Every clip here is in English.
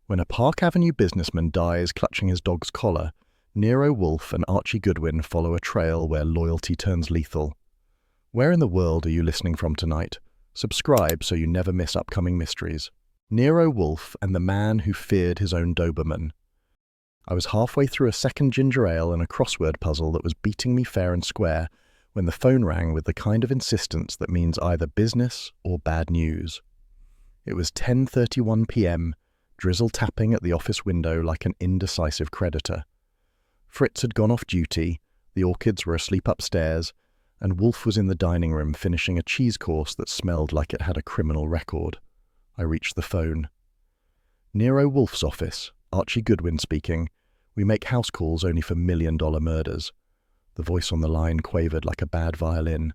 When a Park Avenue businessman dies clutching his dog's collar, Nero Wolfe and Archie Goodwin follow a trail where loyalty turns lethal. Where in the world are you listening from tonight? Subscribe so you never miss upcoming mysteries. Nero Wolfe and the man who feared his own Doberman. I was halfway through a second ginger ale and a crossword puzzle that was beating me fair and square when the phone rang with the kind of insistence that means either business or bad news. It was 10:31 p.m., drizzle tapping at the office window like an indecisive creditor. Fritz had gone off duty, the orchids were asleep upstairs, and Wolfe was in the dining room finishing a cheese course that smelled like it had a criminal record. I reached the phone. Nero Wolfe's office, Archie Goodwin speaking. We make house calls only for million-dollar murders. The voice on the line quavered like a bad violin.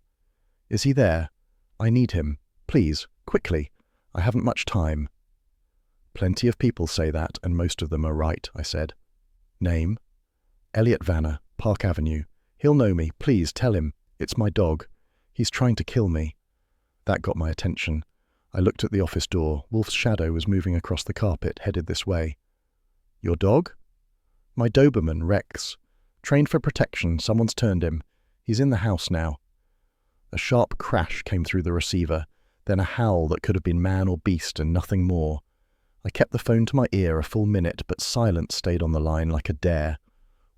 Is he there? I need him. Please, quickly. I haven't much time. Plenty of people say that, and most of them are right, I said. Name? Elliot Vanner, Park Avenue. He'll know me. Please, tell him. It's my dog. He's trying to kill me. That got my attention. I looked at the office door. Wolfe's shadow was moving across the carpet, headed this way. Your dog? My Doberman, Rex. Trained for protection. Someone's turned him. He's in the house now. A sharp crash came through the receiver, then a howl that could have been man or beast and nothing more. I kept the phone to my ear a full minute, but silence stayed on the line like a dare.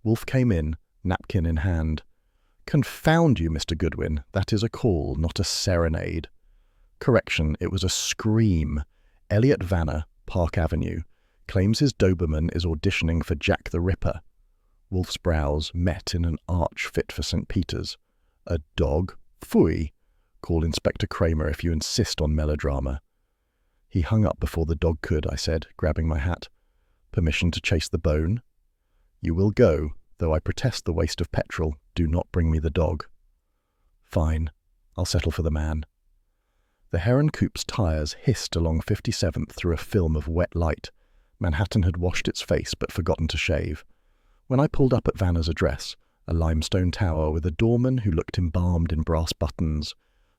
Wolfe came in, napkin in hand. Confound you, Mr. Goodwin. That is a call, not a serenade. Correction, it was a scream. Elliot Vanner, Park Avenue, claims his Doberman is auditioning for Jack the Ripper. Wolfe's brows met in an arch fit for St. Peter's. A dog? Phooey. Call Inspector Kramer if you insist on melodrama. He hung up before the dog could, I said, grabbing my hat. Permission to chase the bone? You will go, though I protest the waste of petrol. Do not bring me the dog. Fine. I'll settle for the man. The Heron Coupe's tires hissed along 57th through a film of wet light. Manhattan had washed its face but forgotten to shave. When I pulled up at Vanner's address, a limestone tower with a doorman who looked embalmed in brass buttons,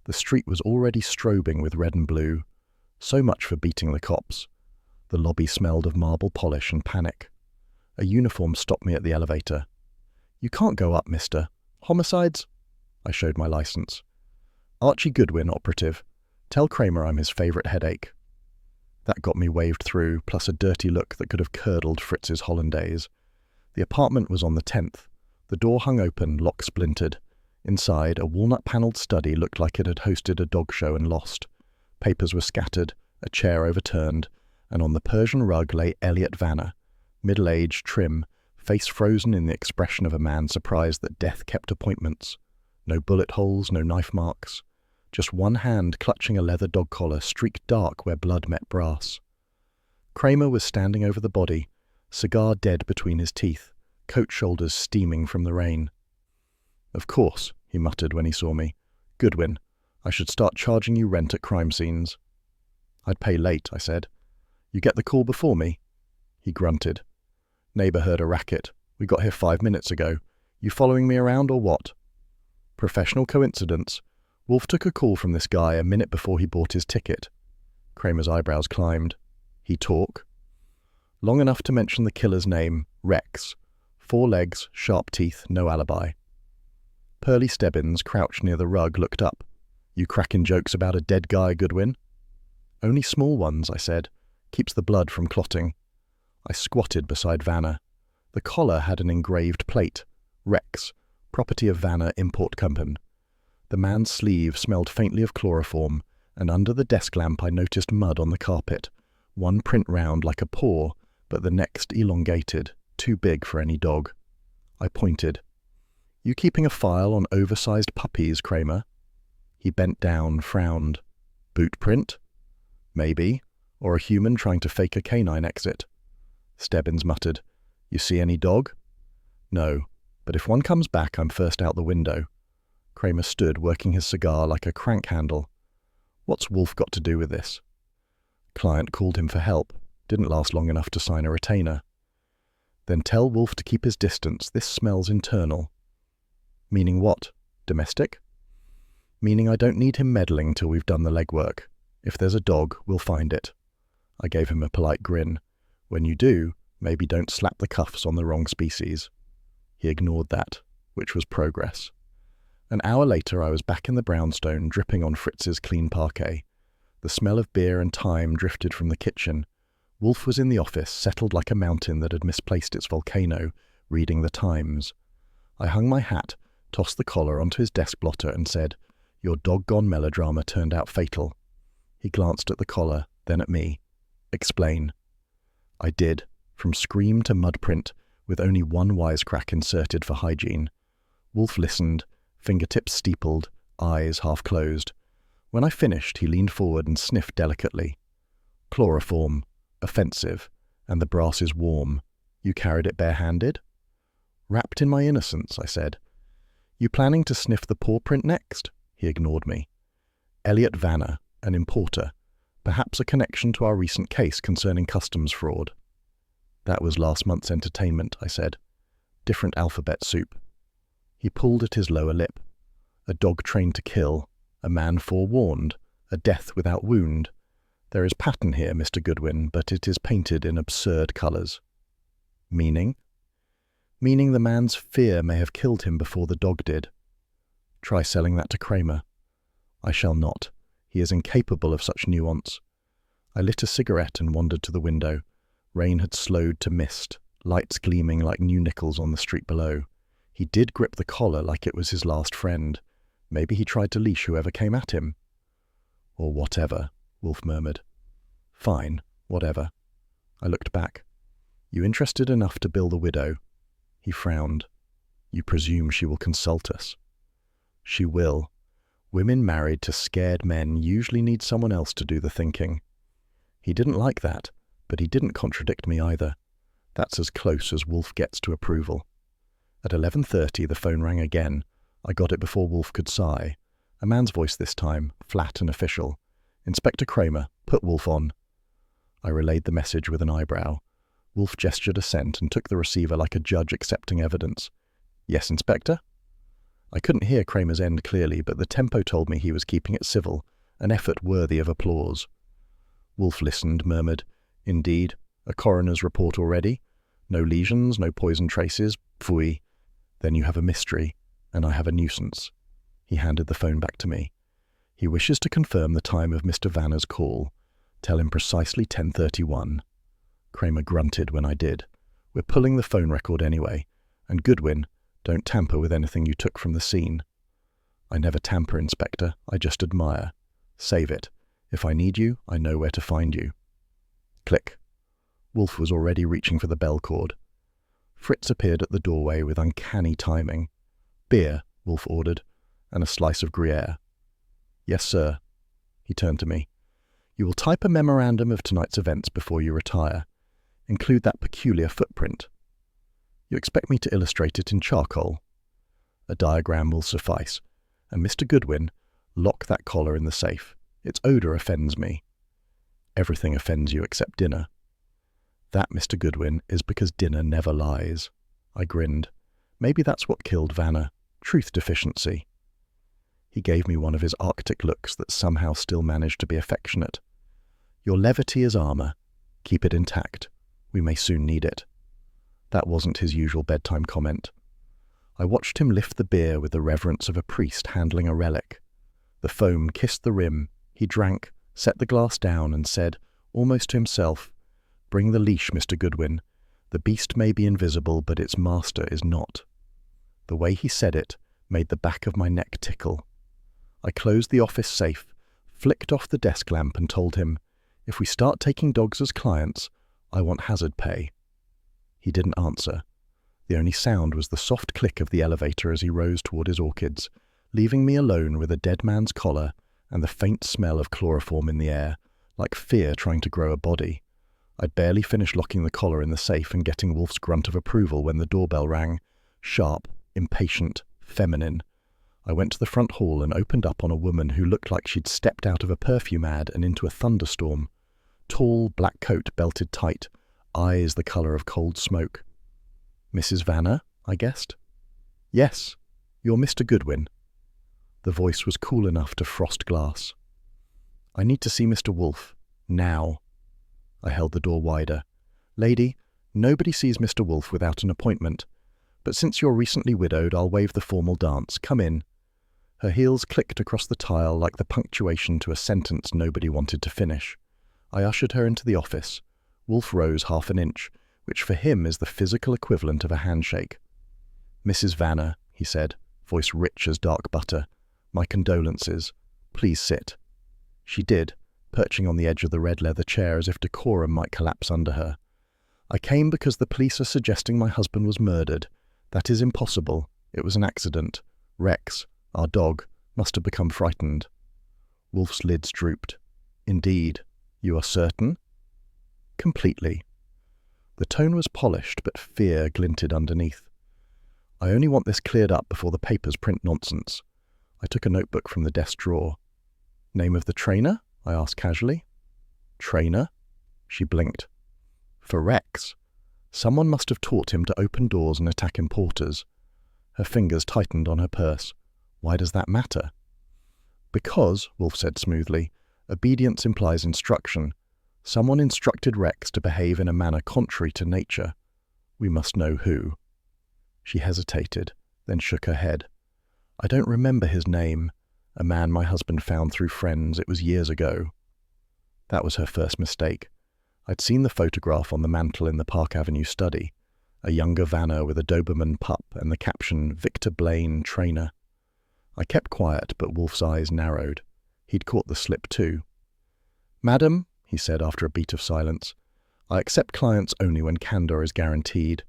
the street was already strobing with red and blue. So much for beating the cops. The lobby smelled of marble polish and panic. A uniform stopped me at the elevator. You can't go up, mister. Homicides? I showed my license. Archie Goodwin, operative. Tell Kramer I'm his favorite headache. That got me waved through, plus a dirty look that could have curdled Fritz's hollandaise. The apartment was on the 10th. The door hung open, lock splintered. Inside, a walnut-panelled study looked like it had hosted a dog show and lost. Papers were scattered, a chair overturned, and on the Persian rug lay Elliot Vanner, middle-aged, trim, face frozen in the expression of a man surprised that death kept appointments. No bullet holes, no knife marks. Just one hand clutching a leather dog collar streaked dark where blood met brass. Kramer was standing over the body, cigar dead between his teeth, coat shoulders steaming from the rain. Of course, he muttered when he saw me. Goodwin, I should start charging you rent at crime scenes. I'd pay late, I said. You get the call before me? He grunted. Neighbor heard a racket. We got here 5 minutes ago. You following me around or what? Professional coincidence. Wolfe took a call from this guy a minute before he bought his ticket. Kramer's eyebrows climbed. He talk? Long enough to mention the killer's name, Rex. 4 legs, sharp teeth, no alibi. Pearlie Stebbins, crouched near the rug, looked up. You cracking jokes about a dead guy, Goodwin? Only small ones, I said. Keeps the blood from clotting. I squatted beside Vanner. The collar had an engraved plate. Rex, property of Vanner Import Company. The man's sleeve smelled faintly of chloroform, and under the desk lamp I noticed mud on the carpet. One print round like a paw, but the next elongated, too big for any dog. I pointed. You keeping a file on oversized puppies, Kramer? He bent down, frowned. Boot print? Maybe. Or a human trying to fake a canine exit. Stebbins muttered. You see any dog? No, but if one comes back, I'm first out the window. Kramer stood, working his cigar like a crank handle. What's Wolfe got to do with this? Client called him for help. Didn't last long enough to sign a retainer. Then tell Wolfe to keep his distance. This smells internal. Meaning what? Domestic? Meaning I don't need him meddling till we've done the legwork. If there's a dog, we'll find it. I gave him a polite grin. When you do, maybe don't slap the cuffs on the wrong species. He ignored that, which was progress. An hour later, I was back in the brownstone, dripping on Fritz's clean parquet. The smell of beer and thyme drifted from the kitchen. Wolfe was in the office, settled like a mountain that had misplaced its volcano, reading the Times. I hung my hat, tossed the collar onto his desk blotter and said, "Your doggone melodrama turned out fatal." He glanced at the collar, then at me. "Explain." I did, from scream to mud print, with only one wisecrack inserted for hygiene. Wolfe listened, fingertips steepled, eyes half closed. When I finished, he leaned forward and sniffed delicately. "Chloroform. Offensive. And the brass is warm. You carried it barehanded?" "Wrapped in my innocence," I said. "You planning to sniff the paw print next?" He ignored me. "Elliot Vanner, an importer. Perhaps a connection to our recent case concerning customs fraud." "That was last month's entertainment," I said. "Different alphabet soup." He pulled at his lower lip. "A dog trained to kill. A man forewarned. A death without wound. There is pattern here, Mr. Goodwin, but it is painted in absurd colours." "Meaning?" "Meaning the man's fear may have killed him before the dog did." "Try selling that to Kramer." "I shall not. He is incapable of such nuance." I lit a cigarette and wandered to the window. Rain had slowed to mist, lights gleaming like new nickels on the street below. He did grip the collar like it was his last friend. Maybe he tried to leash whoever came at him. "Or whatever," Wolfe murmured. "Fine, whatever." I looked back. "You interested enough to bill the widow?" He frowned. "You presume she will consult us?" "She will. Women married to scared men usually need someone else to do the thinking." He didn't like that, but he didn't contradict me either. That's as close as Wolfe gets to approval. At 11:30, the phone rang again. I got it before Wolfe could sigh. A man's voice this time, flat and official. "Inspector Kramer, put Wolfe on." I relayed the message with an eyebrow. Wolfe gestured assent and took the receiver like a judge accepting evidence. "Yes, Inspector?" I couldn't hear Kramer's end clearly, but the tempo told me he was keeping it civil, an effort worthy of applause. Wolfe listened, murmured, "Indeed. A coroner's report already? No lesions, no poison traces? Pfui. Then you have a mystery, and I have a nuisance." He handed the phone back to me. "He wishes to confirm the time of Mr. Vanner's call. Tell him precisely 10:31. Kramer grunted when I did. "We're pulling the phone record anyway. And Goodwin, don't tamper with anything you took from the scene." "I never tamper, Inspector. I just admire. Save it. If I need you, I know where to find you." Click. Wolfe was already reaching for the bell cord. Fritz appeared at the doorway with uncanny timing. "Beer," Wolfe ordered, "and a slice of Gruyere." "Yes, sir." He turned to me. "You will type a memorandum of tonight's events before you retire. Include that peculiar footprint." "You expect me to illustrate it in charcoal?" "A diagram will suffice. And Mr. Goodwin, lock that collar in the safe. Its odour offends me." "Everything offends you except dinner." "That, Mr. Goodwin, is because dinner never lies." I grinned. Maybe that's what killed Vanner. Truth deficiency. He gave me one of his Arctic looks that somehow still managed to be affectionate. "Your levity is armour. Keep it intact. We may soon need it." That wasn't his usual bedtime comment. I watched him lift the beer with the reverence of a priest handling a relic. The foam kissed the rim. He drank, set the glass down, and said, almost to himself, "Bring the leash, Mr. Goodwin. The beast may be invisible, but its master is not." The way he said it made the back of my neck tickle. I closed the office safe, flicked off the desk lamp, and told him, "If we start taking dogs as clients, I want hazard pay." He didn't answer. The only sound was the soft click of the elevator as he rose toward his orchids, leaving me alone with a dead man's collar and the faint smell of chloroform in the air, like fear trying to grow a body. I'd barely finished locking the collar in the safe and getting Wolfe's grunt of approval when the doorbell rang. Sharp, impatient, feminine. I went to the front hall and opened up on a woman who looked like she'd stepped out of a perfume ad and into a thunderstorm. Tall, black coat belted tight, eyes the colour of cold smoke. "Mrs. Vanner?" I guessed. "Yes, you're Mr. Goodwin." The voice was cool enough to frost glass. "I need to see Mr. Wolfe. Now." I held the door wider. Lady, nobody sees Mr. Wolfe without an appointment. But since you're recently widowed, I'll waive the formal dance. Come in." Her heels clicked across the tile like the punctuation to a sentence nobody wanted to finish. I ushered her into the office. Wolfe rose half an inch, which for him is the physical equivalent of a handshake. "Mrs. Vanner," he said, voice rich as dark butter, "my condolences. Please sit." She did, perching on the edge of the red leather chair as if decorum might collapse under her. "I came because the police are suggesting my husband was murdered. That is impossible. It was an accident. Rex, our dog, must have become frightened." Wolfe's lids drooped. "Indeed. You are certain?" "Completely." The tone was polished, but fear glinted underneath. "I only want this cleared up before the papers print nonsense." I took a notebook from the desk drawer. "Name of the trainer?" I asked casually. "Trainer?" She blinked. "For Rex. Someone must have taught him to open doors and attack importers." Her fingers tightened on her purse. "Why does that matter?" "Because," Wolfe said smoothly, "obedience implies instruction. Someone instructed Rex to behave in a manner contrary to nature. We must know who." She hesitated, then shook her head. "I don't remember his name. A man my husband found through friends. It was years ago." That was her first mistake. I'd seen the photograph on the mantel in the Park Avenue study, a younger Vanner with a Doberman pup and the caption, "Victor Blaine, trainer." I kept quiet, but Wolfe's eyes narrowed. He'd caught the slip too. "Madam," he said after a beat of silence, "I accept clients only when candor is guaranteed.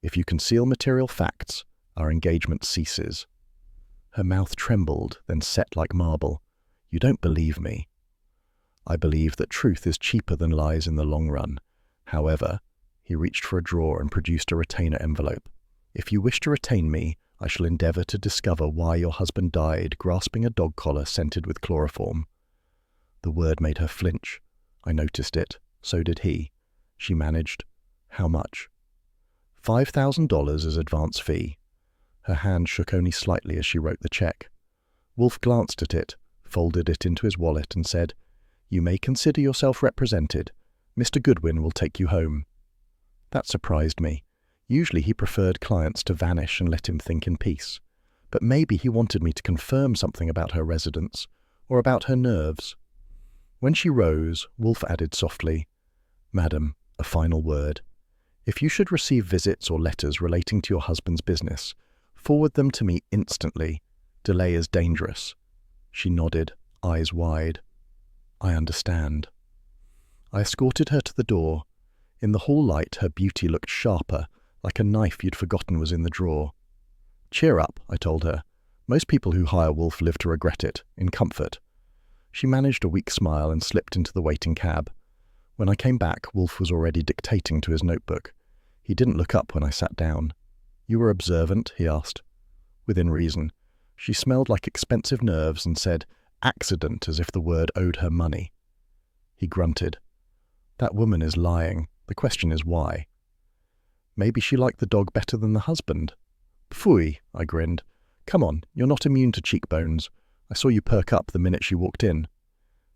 If you conceal material facts, our engagement ceases." Her mouth trembled, then set like marble. "You don't believe me." "I believe that truth is cheaper than lies in the long run. However," he reached for a drawer and produced a retainer envelope, "if you wish to retain me, I shall endeavour to discover why your husband died grasping a dog collar scented with chloroform." The word made her flinch. I noticed it. So did he. She managed. "How much?" $5,000 as advance fee." Her hand shook only slightly as she wrote the check. Wolfe glanced at it, folded it into his wallet and said, "You may consider yourself represented. Mr. Goodwin will take you home." That surprised me. Usually he preferred clients to vanish and let him think in peace. But maybe he wanted me to confirm something about her residence, or about her nerves. When she rose, Wolfe added softly, "Madam, a final word. If you should receive visits or letters relating to your husband's business, forward them to me instantly. Delay is dangerous." She nodded, eyes wide. "I understand." I escorted her to the door. In the hall light, her beauty looked sharper, like a knife you'd forgotten was in the drawer. "Cheer up," I told her. "Most people who hire Wolfe live to regret it, in comfort." She managed a weak smile and slipped into the waiting cab. When I came back, Wolfe was already dictating to his notebook. He didn't look up when I sat down. "You were observant?" he asked. "Within reason." She smelled like expensive nerves and said, "accident," as if the word owed her money. He grunted. "That woman is lying. The question is why." "Maybe she liked the dog better than the husband." "Pfui," I grinned. "Come on, you're not immune to cheekbones. I saw you perk up the minute she walked in."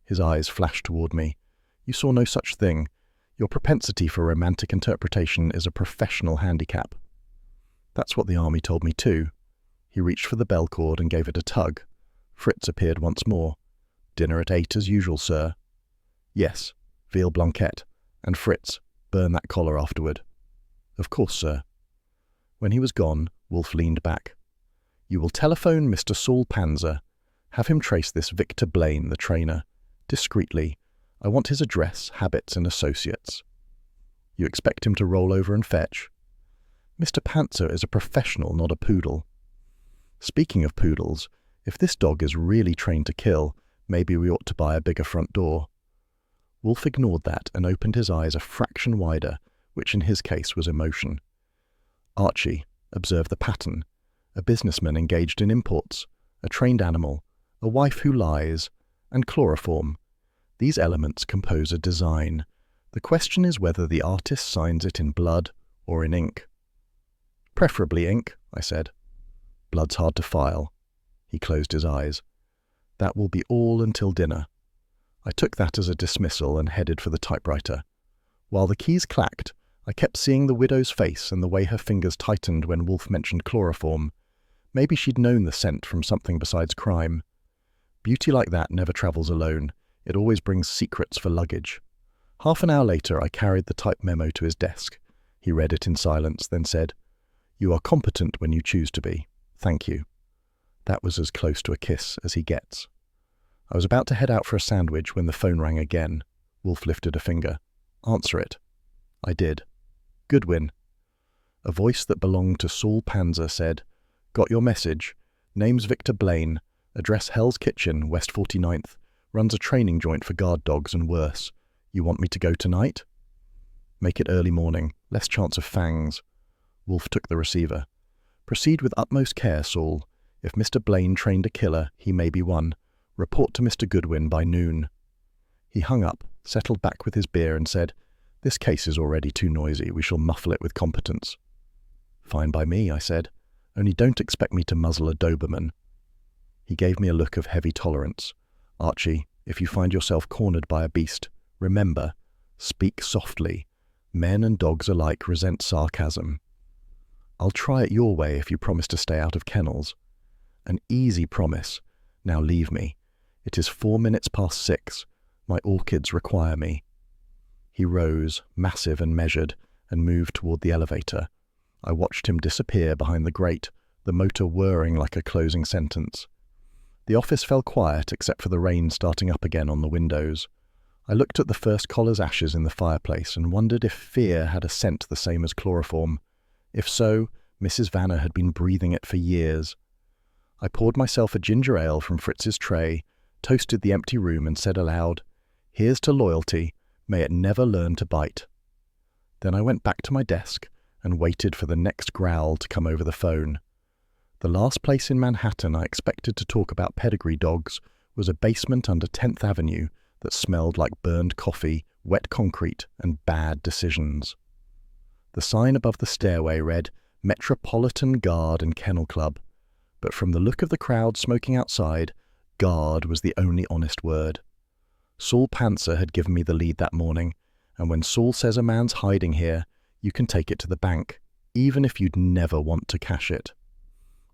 His eyes flashed toward me. "You saw no such thing. Your propensity for romantic interpretation is a professional handicap." "That's what the army told me too." He reached for the bell cord and gave it a tug. Fritz appeared once more. "Dinner at 8 as usual, sir." "Yes, veal blanquette. And Fritz, burn that collar afterward." "Of course, sir." When he was gone, Wolfe leaned back. "You will telephone Mr. Saul Panzer. Have him trace this Victor Blaine, the trainer. Discreetly. I want his address, habits, and associates." "You expect him to roll over and fetch?" "Mr. Panzer is a professional, not a poodle." "Speaking of poodles, if this dog is really trained to kill, maybe we ought to buy a bigger front door." Wolfe ignored that and opened his eyes a fraction wider, which in his case was emotion. "Archie, observe the pattern. A businessman engaged in imports, a trained animal, a wife who lies, and chloroform. These elements compose a design. The question is whether the artist signs it in blood or in ink." "Preferably ink," I said. "Blood's hard to file." He closed his eyes. "That will be all until dinner." I took that as a dismissal and headed for the typewriter. While the keys clacked, I kept seeing the widow's face and the way her fingers tightened when Wolfe mentioned chloroform. Maybe she'd known the scent from something besides crime. Beauty like that never travels alone. It always brings secrets for luggage. Half an hour later, I carried the typed memo to his desk. He read it in silence, then said, "You are competent when you choose to be. Thank you." That was as close to a kiss as he gets. I was about to head out for a sandwich when the phone rang again. Wolfe lifted a finger. "Answer it." I did. "Goodwin." A voice that belonged to Saul Panzer said, "Got your message. Name's Victor Blaine. Address Hell's Kitchen, West 49th. Runs a training joint for guard dogs and worse. You want me to go tonight?" "Make it early morning. Less chance of fangs." Wolfe took the receiver. "Proceed with utmost care, Saul. If Mr. Blaine trained a killer, he may be one. Report to Mr. Goodwin by noon." He hung up, settled back with his beer and said, "This case is already too noisy. We shall muffle it with competence." "Fine by me," I said. "Only don't expect me to muzzle a Doberman." He gave me a look of heavy tolerance. "Archie, if you find yourself cornered by a beast, remember, speak softly. Men and dogs alike resent sarcasm." "I'll try it your way if you promise to stay out of kennels." "An easy promise. Now leave me. It is 4 minutes past 6. My orchids require me." He rose, massive and measured, and moved toward the elevator. I watched him disappear behind the grate, the motor whirring like a closing sentence. The office fell quiet except for the rain starting up again on the windows. I looked at the first collar's ashes in the fireplace and wondered if fear had a scent the same as chloroform. If so, Mrs. Vanner had been breathing it for years. I poured myself a ginger ale from Fritz's tray, toasted the empty room and said aloud, "Here's to loyalty. May it never learn to bite." Then I went back to my desk and waited for the next growl to come over the phone. The last place in Manhattan I expected to talk about pedigree dogs was a basement under 10th Avenue that smelled like burned coffee, wet concrete, and bad decisions. The sign above the stairway read Metropolitan Guard and Kennel Club, but from the look of the crowd smoking outside, guard was the only honest word. Saul Panzer had given me the lead that morning, and when Saul says a man's hiding here, you can take it to the bank, even if you'd never want to cash it.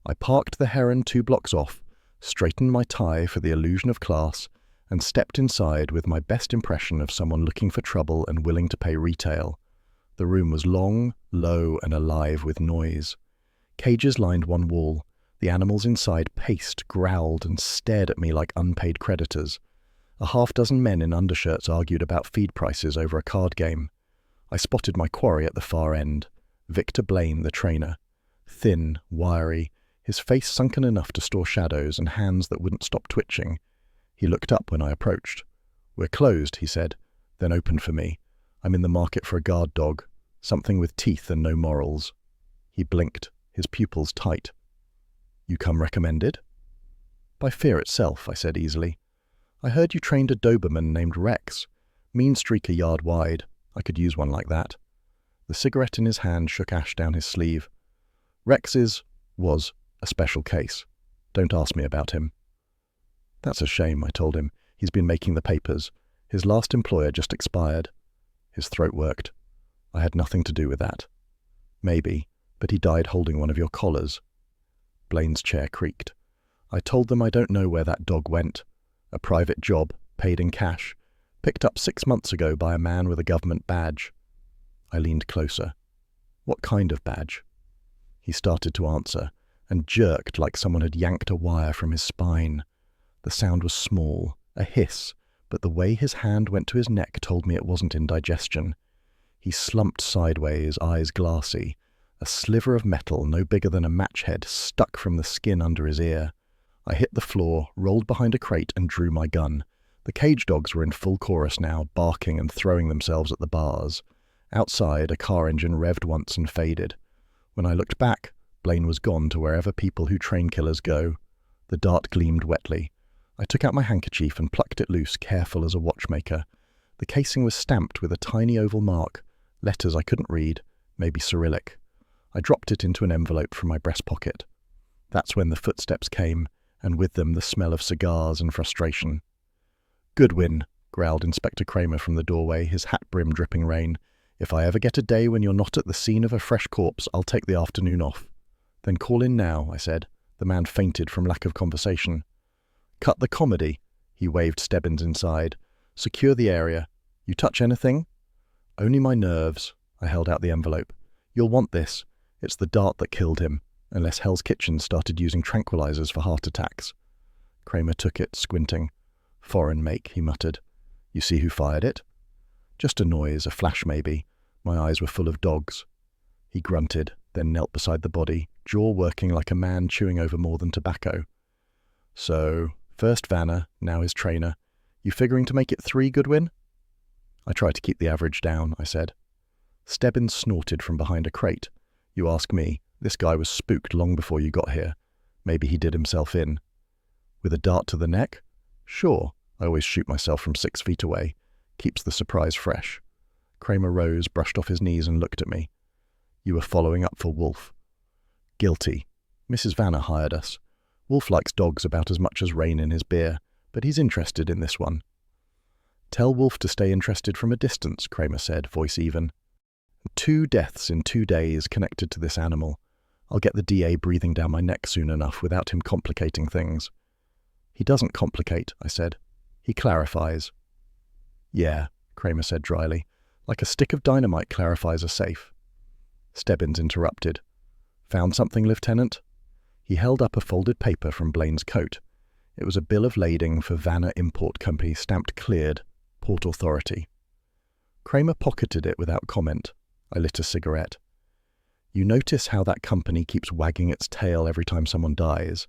I parked the Heron 2 blocks off, straightened my tie for the illusion of class, and stepped inside with my best impression of someone looking for trouble and willing to pay retail. The room was long, low, and alive with noise. Cages lined one wall. The animals inside paced, growled, and stared at me like unpaid creditors. A half-dozen men in undershirts argued about feed prices over a card game. I spotted my quarry at the far end, Victor Blaine, the trainer. Thin, wiry, his face sunken enough to store shadows and hands that wouldn't stop twitching. He looked up when I approached. "We're closed," he said, then opened for me. "I'm in the market for a guard dog, something with teeth and no morals." He blinked, his pupils tight. "You come recommended?" "By fear itself," I said easily. "I heard you trained a Doberman named Rex. Mean streak a yard wide. I could use one like that." The cigarette in his hand shook ash down his sleeve. "Rex was a special case. Don't ask me about him." "That's a shame," I told him. "He's been making the papers. His last employer just expired." His throat worked. "I had nothing to do with that." "Maybe, but he died holding one of your collars." Blaine's chair creaked. "I told them I don't know where that dog went. A private job, paid in cash, picked up 6 months ago by a man with a government badge." I leaned closer. "What kind of badge?" He started to answer, and jerked like someone had yanked a wire from his spine. The sound was small, a hiss, but the way his hand went to his neck told me it wasn't indigestion. He slumped sideways, eyes glassy. A sliver of metal no bigger than a match head stuck from the skin under his ear. I hit the floor, rolled behind a crate, and drew my gun. The cage dogs were in full chorus now, barking and throwing themselves at the bars. Outside, a car engine revved once and faded. When I looked back, Blaine was gone to wherever people who train killers go. The dart gleamed wetly. I took out my handkerchief and plucked it loose, careful as a watchmaker. The casing was stamped with a tiny oval mark, letters I couldn't read, maybe Cyrillic. I dropped it into an envelope from my breast pocket. That's when the footsteps came, and with them the smell of cigars and frustration. "Goodwin," growled Inspector Kramer from the doorway, his hat brim dripping rain. If I ever get a day when you're not at the scene of a fresh corpse, I'll take the afternoon off. Then call in now, I said. The man fainted from lack of conversation. Cut the comedy, he waved Stebbins inside. Secure the area. You touch anything? Only my nerves. I held out the envelope. You'll want this. It's the dart that killed him, unless Hell's Kitchen started using tranquilizers for heart attacks. Kramer took it, squinting. Foreign make, he muttered. You see who fired it? Just a noise, a flash maybe. My eyes were full of dogs. He grunted, then knelt beside the body, jaw working like a man chewing over more than tobacco. So, first Vanner, now his trainer. You figuring to make it 3, Goodwin? I try to keep the average down, I said. Stebbins snorted from behind a crate. You ask me, this guy was spooked long before you got here. Maybe he did himself in. With a dart to the neck? Sure, I always shoot myself from 6 feet away. Keeps the surprise fresh. Kramer rose, brushed off his knees and looked at me. You were following up for Wolfe. Guilty. Mrs. Vanner hired us. Wolfe likes dogs about as much as rain in his beer, but he's interested in this one. Tell Wolfe to stay interested from a distance, Kramer said, voice even. 2 deaths in 2 days connected to this animal. I'll get the DA breathing down my neck soon enough without him complicating things. He doesn't complicate, I said. He clarifies. Yeah, Kramer said dryly, like a stick of dynamite clarifies a safe. Stebbins interrupted. Found something, Lieutenant? He held up a folded paper from Blaine's coat. It was a bill of lading for Vanner Import Company, stamped cleared, Port Authority. Kramer pocketed it without comment. I lit a cigarette. You notice how that company keeps wagging its tail every time someone dies?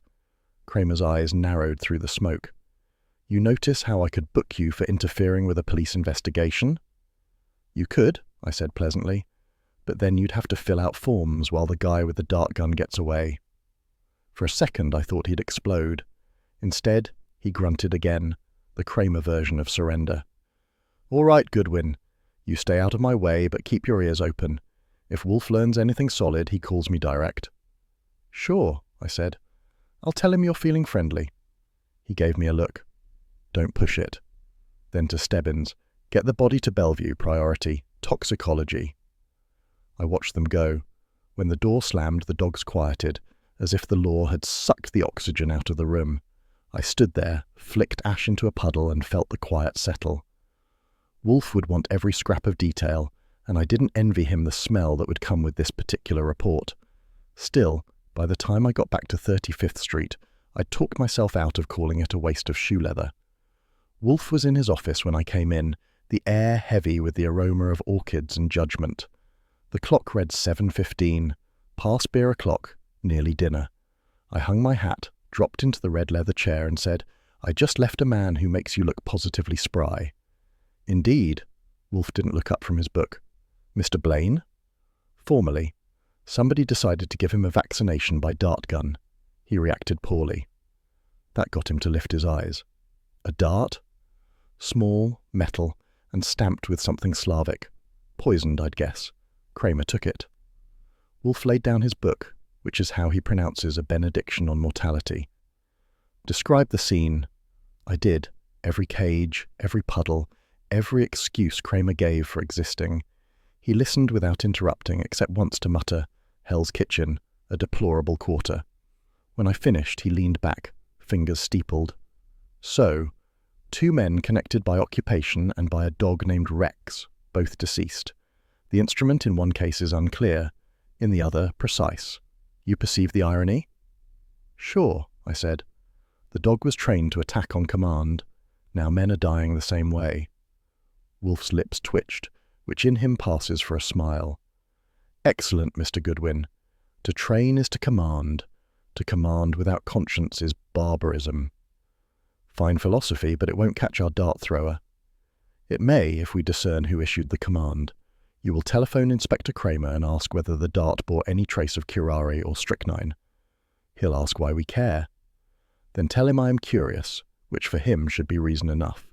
Kramer's eyes narrowed through the smoke. You notice how I could book you for interfering with a police investigation? You could, I said pleasantly, but then you'd have to fill out forms while the guy with the dart gun gets away. For a second I thought he'd explode. Instead, he grunted again, the Kramer version of surrender. All right, Goodwin. You stay out of my way, but keep your ears open. If Wolfe learns anything solid, he calls me direct. Sure, I said. I'll tell him you're feeling friendly. He gave me a look. Don't push it. Then to Stebbins. Get the body to Bellevue, priority. Toxicology. I watched them go. When the door slammed, the dogs quieted, as if the law had sucked the oxygen out of the room. I stood there, flicked ash into a puddle, and felt the quiet settle. Wolfe would want every scrap of detail, and I didn't envy him the smell that would come with this particular report. Still, by the time I got back to 35th Street, I talked myself out of calling it a waste of shoe leather. Wolfe was in his office when I came in, the air heavy with the aroma of orchids and judgment. The clock read 7:15, past beer o'clock, nearly dinner. I hung my hat, dropped into the red leather chair and said, I just left a man who makes you look positively spry. Indeed. Wolfe didn't look up from his book. Mr. Blaine? Formally. Somebody decided to give him a vaccination by dart gun. He reacted poorly. That got him to lift his eyes. A dart? Small, metal, and stamped with something Slavic. Poisoned, I'd guess. Kramer took it. Wolfe laid down his book, which is how he pronounces a benediction on mortality. Describe the scene. I did. Every cage, every puddle, every excuse Kramer gave for existing. He listened without interrupting, except once to mutter, Hell's Kitchen, a deplorable quarter. When I finished, he leaned back, fingers steepled. So, 2 men connected by occupation and by a dog named Rex, both deceased. The instrument in one case is unclear, in the other precise. You perceive the irony? Sure, I said. The dog was trained to attack on command. Now men are dying the same way. Wolfe's lips twitched, which in him passes for a smile. Excellent, Mr. Goodwin. To train is to command. To command without conscience is barbarism. Fine philosophy, but it won't catch our dart thrower. It may, if we discern who issued the command. You will telephone Inspector Kramer and ask whether the dart bore any trace of curare or strychnine. He'll ask why we care. Then tell him I am curious, which for him should be reason enough.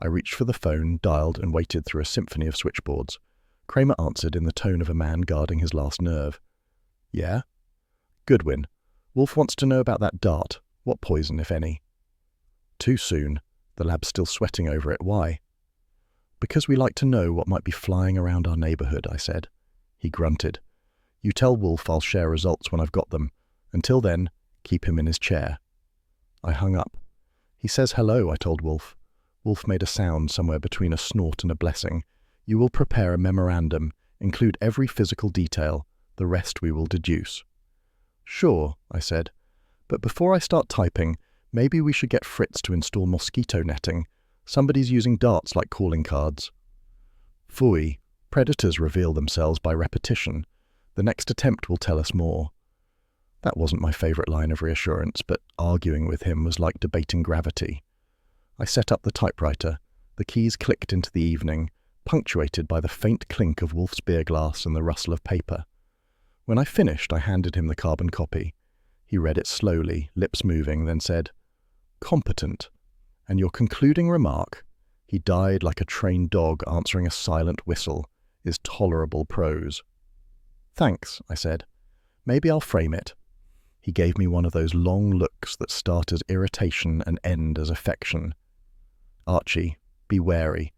I reached for the phone, dialed, and waited through a symphony of switchboards. Kramer answered in the tone of a man guarding his last nerve. Yeah? Goodwin, Wolfe wants to know about that dart. What poison, if any? Too soon. The lab's still sweating over it. Why? Because we like to know what might be flying around our neighborhood, I said. He grunted. You tell Wolfe I'll share results when I've got them. Until then, keep him in his chair. I hung up. He says hello, I told Wolfe. Wolfe made a sound somewhere between a snort and a blessing. You will prepare a memorandum, include every physical detail. The rest we will deduce. Sure, I said. But before I start typing, maybe we should get Fritz to install mosquito netting. Somebody's using darts like calling cards. Phooey. Predators reveal themselves by repetition. The next attempt will tell us more. That wasn't my favourite line of reassurance, but arguing with him was like debating gravity. I set up the typewriter. The keys clicked into the evening, punctuated by the faint clink of Wolfe's beer glass and the rustle of paper. When I finished, I handed him the carbon copy. He read it slowly, lips moving, then said, "Competent. And your concluding remark, 'He died like a trained dog answering a silent whistle,' is tolerable prose." "Thanks," I said. "Maybe I'll frame it." He gave me one of those long looks that start as irritation and end as affection. "Archie, be wary.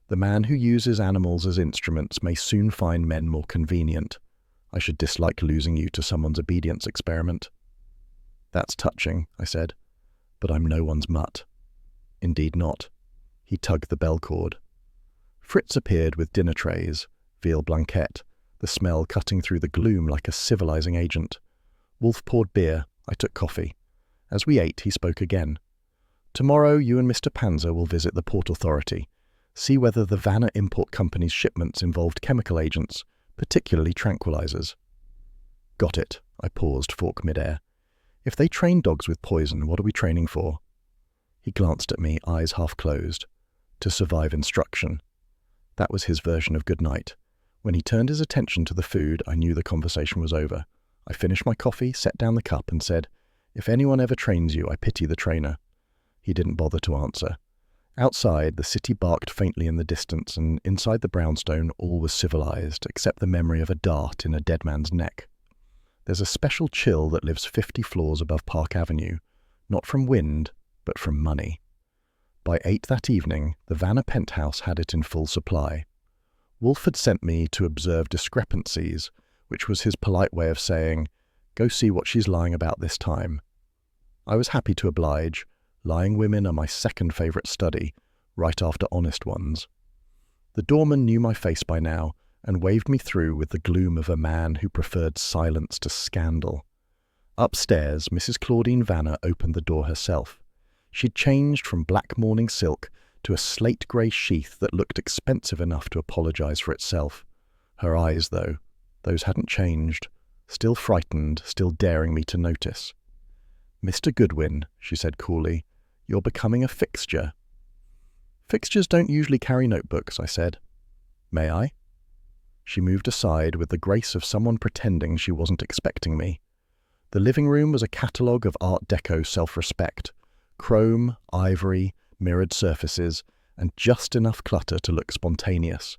The man who uses animals as instruments may soon find men more convenient. I should dislike losing you to someone's obedience experiment." "That's touching," I said, "but I'm no one's mutt." "Indeed not." He tugged the bell cord. Fritz appeared with dinner trays, veal blanquette, the smell cutting through the gloom like a civilizing agent. Wolfe poured beer, I took coffee. As we ate, he spoke again. "Tomorrow you and Mr. Panzer will visit the Port Authority. See whether the Vanna Import Company's shipments involved chemical agents, particularly tranquilizers." "Got it." I paused, fork midair. "If they train dogs with poison, what are we training for?" He glanced at me, eyes half closed. "To survive instruction." That was his version of good night. When he turned his attention to the food, I knew the conversation was over. I finished my coffee, set down the cup, and said, "If anyone ever trains you, I pity the trainer." He didn't bother to answer. Outside, the city barked faintly in the distance, and inside the brownstone, all was civilized, except the memory of a dart in a dead man's neck. There's a special chill that lives 50 floors above Park Avenue, not from wind, but from money. By 8 that evening, the Vanna penthouse had it in full supply. Wolfe had sent me to observe discrepancies, which was his polite way of saying, "Go see what she's lying about this time." I was happy to oblige. Lying women are my second favourite study, right after honest ones. The doorman knew my face by now, and waved me through with the gloom of a man who preferred silence to scandal. Upstairs, Mrs. Claudine Vanna opened the door herself. She'd changed from black morning silk to a slate-grey sheath that looked expensive enough to apologize for itself. Her eyes, though, those hadn't changed, still frightened, still daring me to notice. "Mr. Goodwin," she said coolly, "you're becoming a fixture." "Fixtures don't usually carry notebooks," I said. "May I?" She moved aside with the grace of someone pretending she wasn't expecting me. The living room was a catalogue of Art Deco self-respect. Chrome, ivory, mirrored surfaces, and just enough clutter to look spontaneous.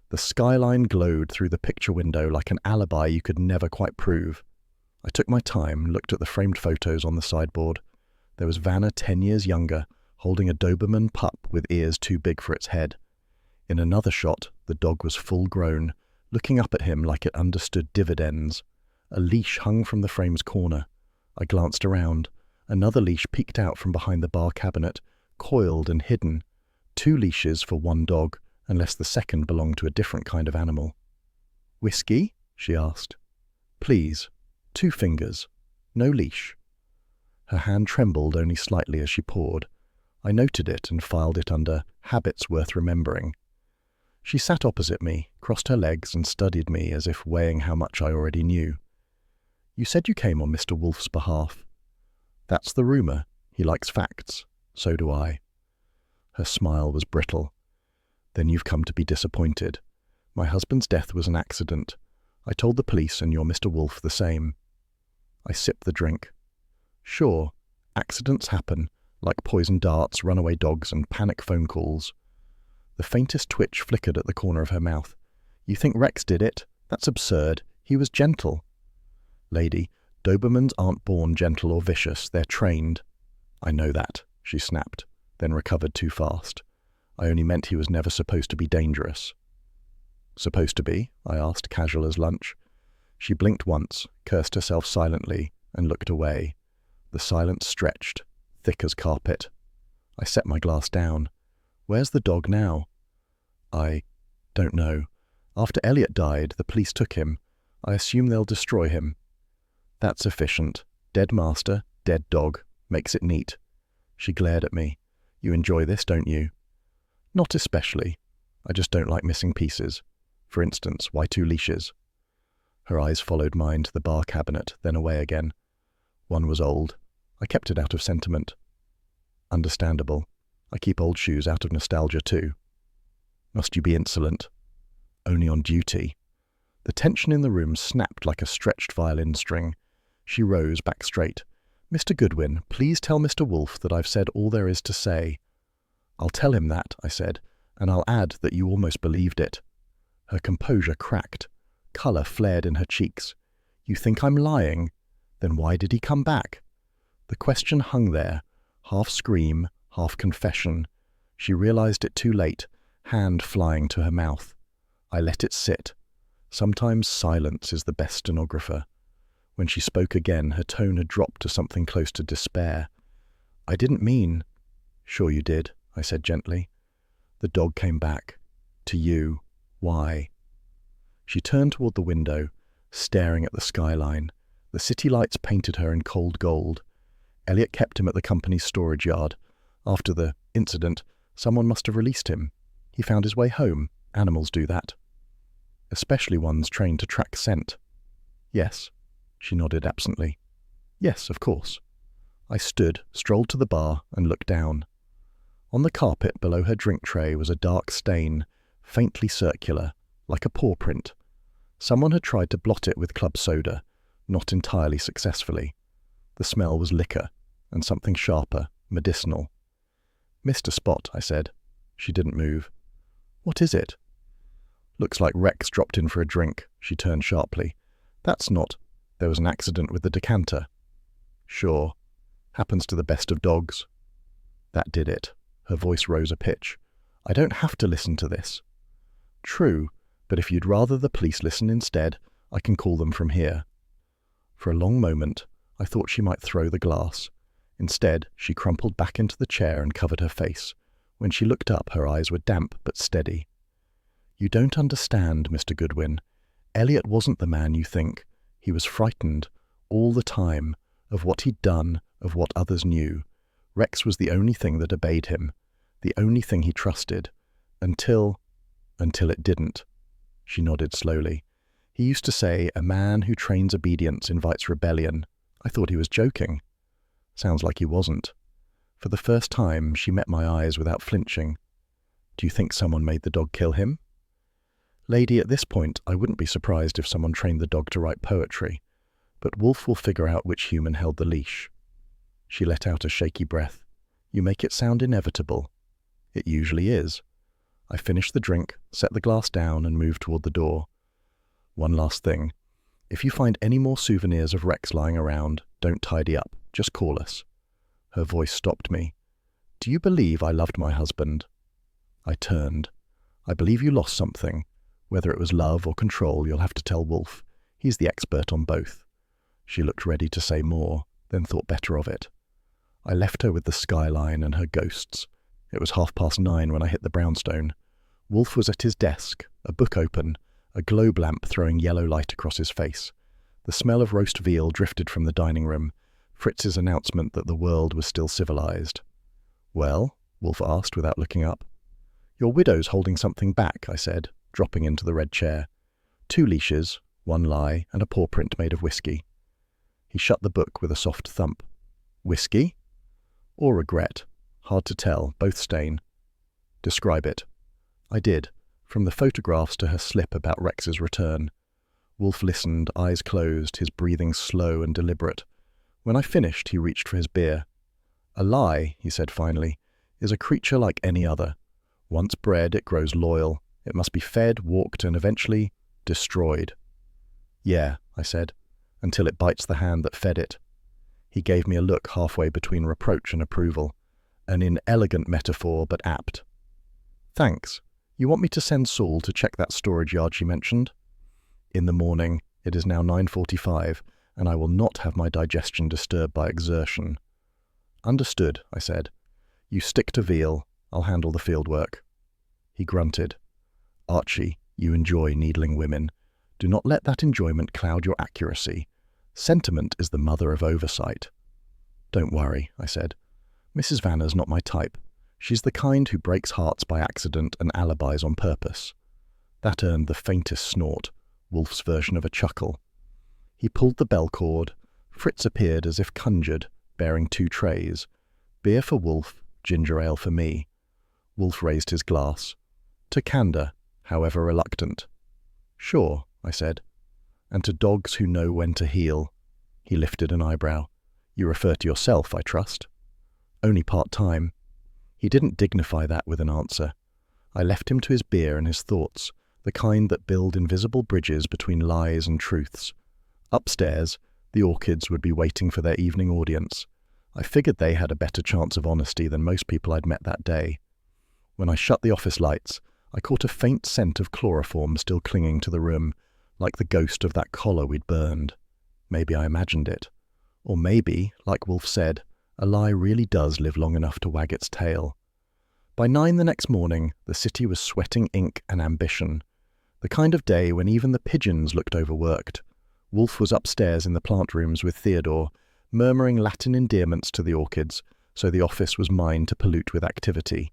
The skyline glowed through the picture window like an alibi you could never quite prove. I took my time, looked at the framed photos on the sideboard. There was Vanna 10 years younger, holding a Doberman pup with ears too big for its head. In another shot, the dog was full grown, looking up at him like it understood dividends. A leash hung from the frame's corner. I glanced around. Another leash peeked out from behind the bar cabinet, coiled and hidden. 2 leashes for one dog, unless the second belonged to a different kind of animal. "Whiskey?" she asked. "Please. 2 fingers. No leash." Her hand trembled only slightly as she poured. I noted it and filed it under habits worth remembering. She sat opposite me, crossed her legs, and studied me as if weighing how much I already knew. "You said you came on Mr. Wolfe's behalf." "That's the rumour. He likes facts. So do I." Her smile was brittle. "Then you've come to be disappointed. My husband's death was an accident. I told the police and your Mr. Wolfe the same." I sipped the drink. "Sure, accidents happen, like poisoned darts, runaway dogs, and panic phone calls." The faintest twitch flickered at the corner of her mouth. "You think Rex did it? That's absurd. He was gentle." "Lady, Dobermans aren't born gentle or vicious. They're trained." "I know that," she snapped, then recovered too fast. I only meant he was never supposed to be dangerous. Supposed to be? I asked, casual as lunch. She blinked once, cursed herself silently, and looked away. The silence stretched, thick as carpet. I set my glass down. Where's the dog now? I don't know. After Elliot died, the police took him. I assume they'll destroy him. That's efficient. Dead master, dead dog. Makes it neat. She glared at me. You enjoy this, don't you? Not especially. I just don't like missing pieces. For instance, why 2 leashes? Her eyes followed mine to the bar cabinet, then away again. One was old. I kept it out of sentiment. Understandable. I keep old shoes out of nostalgia too. Must you be insolent? Only on duty. The tension in the room snapped like a stretched violin string. She rose back straight. Mr. Goodwin, please tell Mr. Wolfe that I've said all there is to say. I'll tell him that, I said, and I'll add that you almost believed it. Her composure cracked. Colour flared in her cheeks. You think I'm lying? Then why did he come back? The question hung there, half scream, half confession. She realized it too late, hand flying to her mouth. I let it sit. Sometimes silence is the best stenographer. When she spoke again, her tone had dropped to something close to despair. I didn't mean... Sure you did, I said gently. The dog came back. To you. Why? She turned toward the window, staring at the skyline. The city lights painted her in cold gold. Elliot kept him at the company's storage yard. After the incident, someone must have released him. He found his way home. Animals do that. Especially ones trained to track scent. Yes. She nodded absently. Yes, of course. I stood, strolled to the bar, and looked down. On the carpet below her drink tray was a dark stain, faintly circular, like a paw print. Someone had tried to blot it with club soda, not entirely successfully. The smell was liquor, and something sharper, medicinal. Mr. Spot, I said. She didn't move. What is it? Looks like Rex dropped in for a drink, she turned sharply. That's not... There was an accident with the decanter. Sure. Happens to the best of dogs. That did it. Her voice rose a pitch. I don't have to listen to this. True, but if you'd rather the police listen instead, I can call them from here. For a long moment, I thought she might throw the glass. Instead, she crumpled back into the chair and covered her face. When she looked up, her eyes were damp but steady. You don't understand, Mr. Goodwin. Elliot wasn't the man you think. He was frightened, all the time, of what he'd done, of what others knew. Rex was the only thing that obeyed him, the only thing he trusted, until it didn't. She nodded slowly. He used to say, a man who trains obedience invites rebellion. I thought he was joking. Sounds like he wasn't. For the first time, she met my eyes without flinching. Do you think someone made the dog kill him? Lady, at this point, I wouldn't be surprised if someone trained the dog to write poetry, but Wolfe will figure out which human held the leash. She let out a shaky breath. You make it sound inevitable. It usually is. I finished the drink, set the glass down, and moved toward the door. One last thing. If you find any more souvenirs of Rex lying around, don't tidy up. Just call us. Her voice stopped me. Do you believe I loved my husband? I turned. I believe you lost something. Whether it was love or control, you'll have to tell Wolfe. He's the expert on both. She looked ready to say more, then thought better of it. I left her with the skyline and her ghosts. It was 9:30 when I hit the brownstone. Wolfe was at his desk, a book open, a globe lamp throwing yellow light across his face. The smell of roast veal drifted from the dining room, Fritz's announcement that the world was still civilized. Well? Wolfe asked without looking up. Your widow's holding something back, I said, dropping into the red chair. 2 leashes, 1 lie, and a paw print made of whiskey. He shut the book with a soft thump. Whiskey? Or regret? Hard to tell, both stain. Describe it. I did, from the photographs to her slip about Rex's return. Wolfe listened, eyes closed, his breathing slow and deliberate. When I finished, he reached for his beer. A lie, he said finally, is a creature like any other. Once bred, it grows loyal. It must be fed, walked, and eventually destroyed. Yeah, I said, until it bites the hand that fed it. He gave me a look halfway between reproach and approval. An inelegant metaphor, but apt. Thanks. You want me to send Saul to check that storage yard she mentioned? In the morning. It is now 9:45, and I will not have my digestion disturbed by exertion. Understood, I said. You stick to veal. I'll handle the fieldwork. He grunted. Archie, you enjoy needling women. Do not let that enjoyment cloud your accuracy. Sentiment is the mother of oversight. Don't worry, I said. Mrs. Vanna's not my type. She's the kind who breaks hearts by accident and alibis on purpose. That earned the faintest snort, Wolfe's version of a chuckle. He pulled the bell cord. Fritz appeared as if conjured, bearing 2 trays. Beer for Wolfe, ginger ale for me. Wolfe raised his glass. To candour, however reluctant. Sure, I said. And to dogs who know when to heel. He lifted an eyebrow. You refer to yourself, I trust. Only part-time. He didn't dignify that with an answer. I left him to his beer and his thoughts, the kind that build invisible bridges between lies and truths. Upstairs, the orchids would be waiting for their evening audience. I figured they had a better chance of honesty than most people I'd met that day. When I shut the office lights, I caught a faint scent of chloroform still clinging to the room, like the ghost of that collar we'd burned. Maybe I imagined it. Or maybe, like Wolfe said, a lie really does live long enough to wag its tail. By 9 the next morning, the city was sweating ink and ambition. The kind of day when even the pigeons looked overworked. Wolfe was upstairs in the plant rooms with Theodore, murmuring Latin endearments to the orchids, so the office was mine to pollute with activity.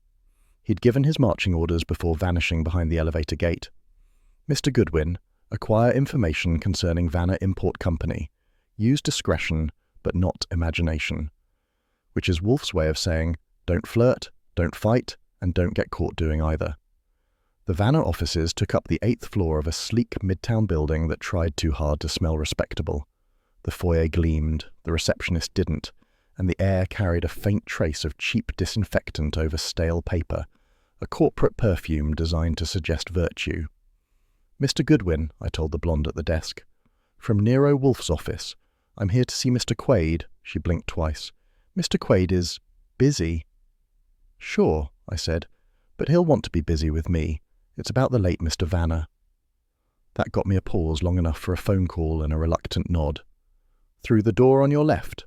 He'd given his marching orders before vanishing behind the elevator gate. Mr. Goodwin, acquire information concerning Vanna Import Company. Use discretion, but not imagination. Which is Wolfe's way of saying, don't flirt, don't fight, and don't get caught doing either. The Vanna offices took up the 8th floor of a sleek midtown building that tried too hard to smell respectable. The foyer gleamed, the receptionist didn't, and the air carried a faint trace of cheap disinfectant over stale paper, a corporate perfume designed to suggest virtue. Mr. Goodwin, I told the blonde at the desk. From Nero Wolfe's office. I'm here to see Mr. Quaid. She blinked twice. Mr. Quaid is busy. Sure, I said, but he'll want to be busy with me. It's about the late Mr. Vanna. That got me a pause long enough for a phone call and a reluctant nod. Through the door on your left.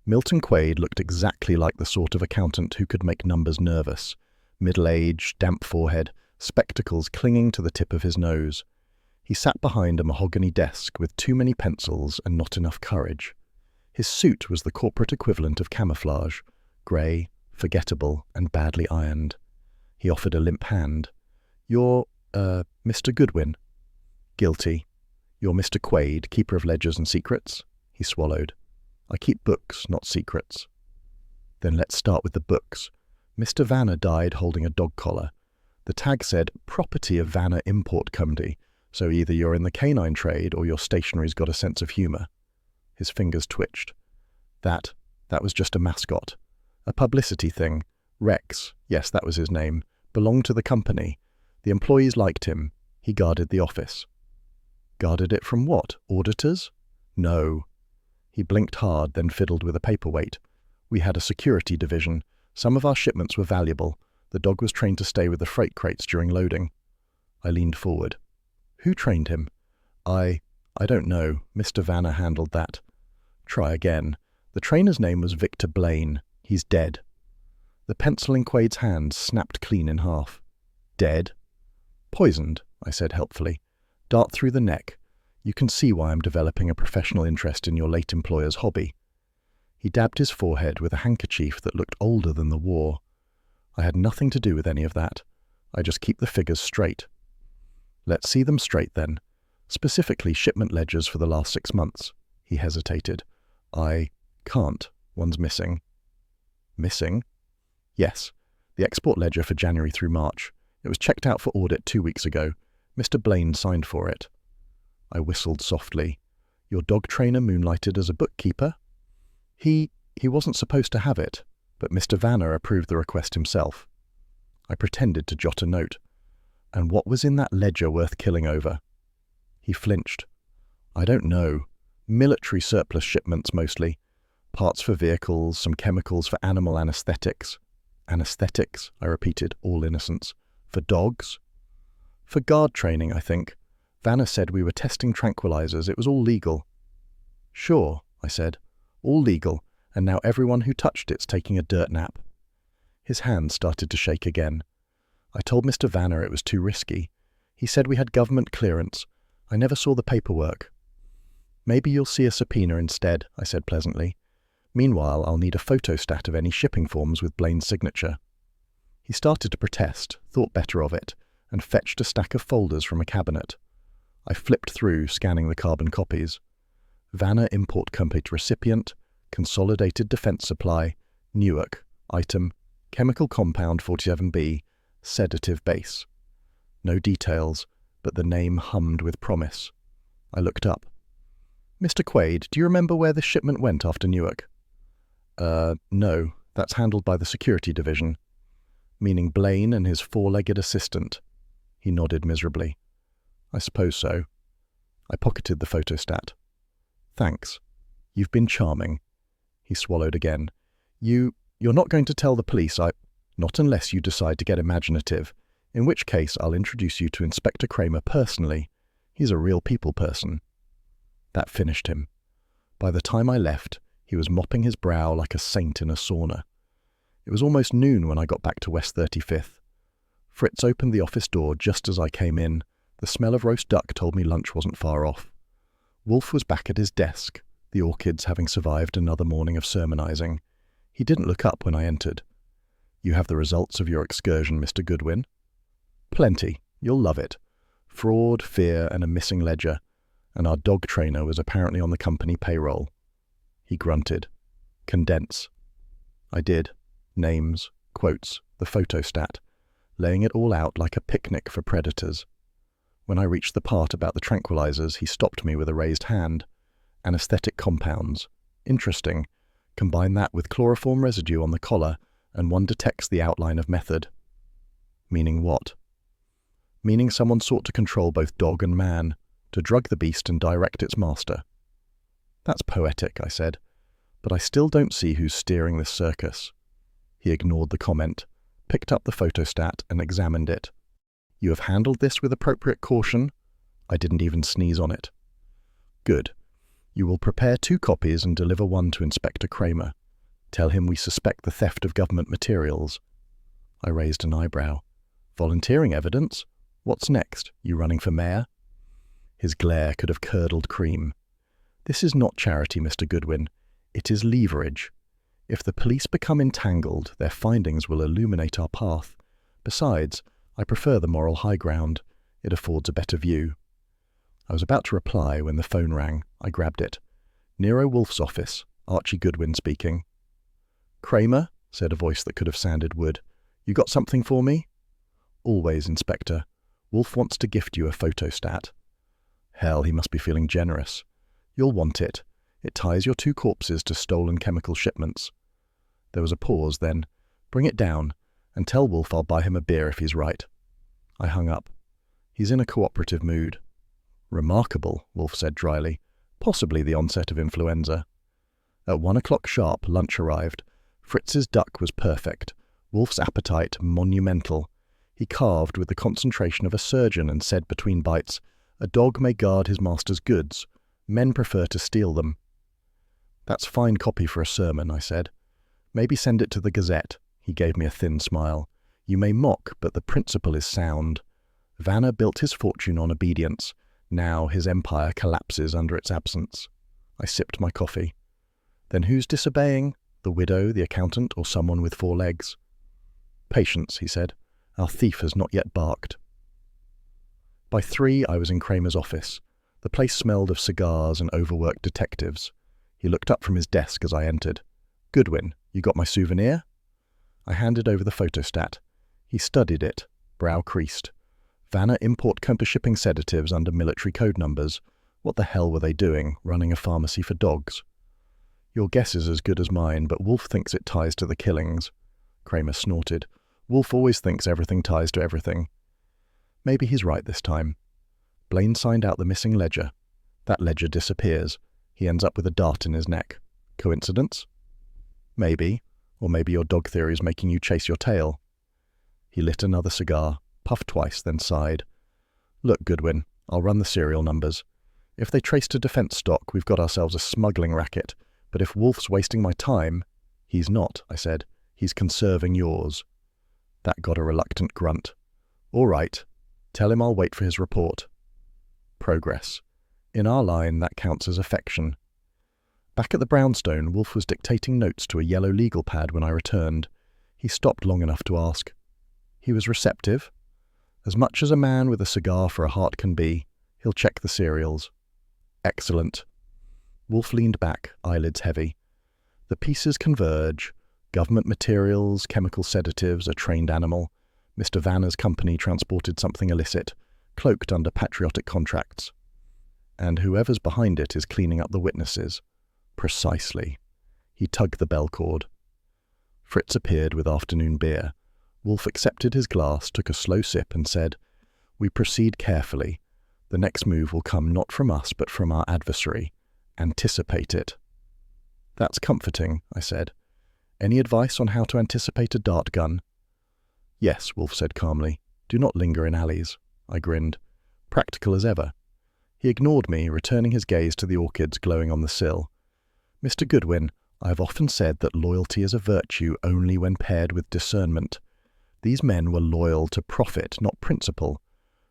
Milton Quaid looked exactly like the sort of accountant who could make numbers nervous. Middle-aged, damp forehead, spectacles clinging to the tip of his nose. He sat behind a mahogany desk with too many pencils and not enough courage. His suit was the corporate equivalent of camouflage, grey, forgettable, and badly ironed. He offered a limp hand. You're, Mr. Goodwin? Guilty. You're Mr. Quaid, keeper of ledgers and secrets? He swallowed. I keep books, not secrets. Then let's start with the books. Mr. Vanna died holding a dog collar. The tag said, property of Vanna Import Company, so either you're in the canine trade or your stationery's got a sense of humour. His fingers twitched. That was just a mascot. A publicity thing. Rex, yes, that was his name, belonged to the company. The employees liked him. He guarded the office. Guarded it from what? Auditors? No. He blinked hard, then fiddled with a paperweight. We had a security division. Some of our shipments were valuable. The dog was trained to stay with the freight crates during loading. I leaned forward. Who trained him? I don't know. Mr. Vanna handled that. Try again. The trainer's name was Victor Blaine. He's dead. The pencil in Quaid's hand snapped clean in half. Dead? Poisoned, I said helpfully. Dart through the neck. You can see why I'm developing a professional interest in your late employer's hobby. He dabbed his forehead with a handkerchief that looked older than the war. I had nothing to do with any of that. I just keep the figures straight. Let's see them straight then. Specifically shipment ledgers for the last 6 months. He hesitated. I can't. One's missing. Missing? Yes. The export ledger for January through March. It was checked out for audit 2 weeks ago. Mr. Blaine signed for it. I whistled softly. Your dog trainer moonlighted as a bookkeeper? He wasn't supposed to have it, but Mr. Vanna approved the request himself. I pretended to jot a note. And what was in that ledger worth killing over? He flinched. I don't know. Military surplus shipments mostly. Parts for vehicles, some chemicals for animal anesthetics. Anesthetics, I repeated, all innocence. For dogs? For guard training, I think. Vanna said we were testing tranquilizers. It was all legal. Sure, I said. All legal, and now everyone who touched it's taking a dirt nap. His hand started to shake again. I told Mr. Vanna it was too risky. He said we had government clearance. I never saw the paperwork. Maybe you'll see a subpoena instead, I said pleasantly. Meanwhile, I'll need a photostat of any shipping forms with Blaine's signature. He started to protest, thought better of it, and fetched a stack of folders from a cabinet. I flipped through, scanning the carbon copies. Vanna Import Company recipient, Consolidated Defense Supply, Newark, item, chemical compound 47B, sedative base. No details, but the name hummed with promise. I looked up. Mr. Quaid, do you remember where this shipment went after Newark? No, that's handled by the security division. Meaning Blaine and his four-legged assistant. He nodded miserably. I suppose so. I pocketed the photostat. Thanks. You've been charming. He swallowed again. You're not going to tell the police Not unless you decide to get imaginative, in which case I'll introduce you to Inspector Kramer personally. He's a real people person. That finished him. By the time I left, he was mopping his brow like a saint in a sauna. It was almost noon when I got back to West 35th. Fritz opened the office door just as I came in. The smell of roast duck told me lunch wasn't far off. Wolfe was back at his desk, the orchids having survived another morning of sermonizing. He didn't look up when I entered. You have the results of your excursion, Mr. Goodwin? Plenty. You'll love it. Fraud, fear, and a missing ledger. And our dog trainer was apparently on the company payroll. He grunted. Condense. I did. Names, quotes, the photostat, laying it all out like a picnic for predators. When I reached the part about the tranquilizers, he stopped me with a raised hand. Anesthetic compounds. Interesting. Combine that with chloroform residue on the collar, and one detects the outline of method. Meaning what? Meaning someone sought to control both dog and man, to drug the beast and direct its master. That's poetic, I said, but I still don't see who's steering this circus. He ignored the comment, picked up the photostat and examined it. You have handled this with appropriate caution? I didn't even sneeze on it. Good. You will prepare 2 copies and deliver one to Inspector Kramer. Tell him we suspect the theft of government materials. I raised an eyebrow. Volunteering evidence? What's next? You running for mayor? His glare could have curdled cream. This is not charity, Mr. Goodwin. It is leverage. If the police become entangled, their findings will illuminate our path. Besides, I prefer the moral high ground. It affords a better view. I was about to reply when the phone rang. I grabbed it. Nero Wolfe's office. Archie Goodwin speaking. Kramer, said a voice that could have sounded wood. You got something for me? Always, Inspector. Wolfe wants to gift you a photostat. Hell, he must be feeling generous. You'll want it. It ties your 2 corpses to stolen chemical shipments. There was a pause, then. Bring it down, and tell Wolfe I'll buy him a beer if he's right. I hung up. He's in a cooperative mood. Remarkable, Wolfe said dryly. Possibly the onset of influenza. At 1 o'clock sharp, lunch arrived. Fritz's duck was perfect. Wolfe's appetite monumental. He carved with the concentration of a surgeon and said between bites, "A dog may guard his master's goods. Men prefer to steal them." That's fine copy for a sermon, I said. Maybe send it to the Gazette. He gave me a thin smile. You may mock, but the principle is sound. Vanna built his fortune on obedience. Now his empire collapses under its absence. I sipped my coffee. Then who's disobeying? The widow, the accountant, or someone with 4 legs? Patience, he said. Our thief has not yet barked. By 3, I was in Kramer's office. The place smelled of cigars and overworked detectives. He looked up from his desk as I entered. Goodwin, you got my souvenir? I handed over the photostat. He studied it, brow creased. Vanna Import Company shipping sedatives under military code numbers. What the hell were they doing, running a pharmacy for dogs? Your guess is as good as mine, but Wolfe thinks it ties to the killings. Kramer snorted. Wolfe always thinks everything ties to everything. Maybe he's right this time. Blaine signed out the missing ledger. That ledger disappears. He ends up with a dart in his neck. Coincidence? Maybe. Or maybe your dog theory is making you chase your tail. He lit another cigar, puffed twice, then sighed. Look, Goodwin, I'll run the serial numbers. If they trace to defense stock, we've got ourselves a smuggling racket. But if Wolfe's wasting my time— He's not, I said. He's conserving yours. That got a reluctant grunt. All right. Tell him I'll wait for his report. Progress. In our line, that counts as affection. Back at the brownstone, Wolfe was dictating notes to a yellow legal pad when I returned. He stopped long enough to ask. He was receptive. As much as a man with a cigar for a heart can be, he'll check the serials. Excellent. Wolfe leaned back, eyelids heavy. The pieces converge. Government materials, chemical sedatives, a trained animal. Mr. Vanner's company transported something illicit, cloaked under patriotic contracts. And whoever's behind it is cleaning up the witnesses. Precisely. He tugged the bell cord. Fritz appeared with afternoon beer. Wolfe accepted his glass, took a slow sip, and said, We proceed carefully. The next move will come not from us, but from our adversary. Anticipate it. That's comforting, I said. Any advice on how to anticipate a dart gun? Yes, Wolfe said calmly. Do not linger in alleys. I grinned. Practical as ever. He ignored me, returning his gaze to the orchids glowing on the sill. Mr. Goodwin, I have often said that loyalty is a virtue only when paired with discernment. These men were loyal to profit, not principle.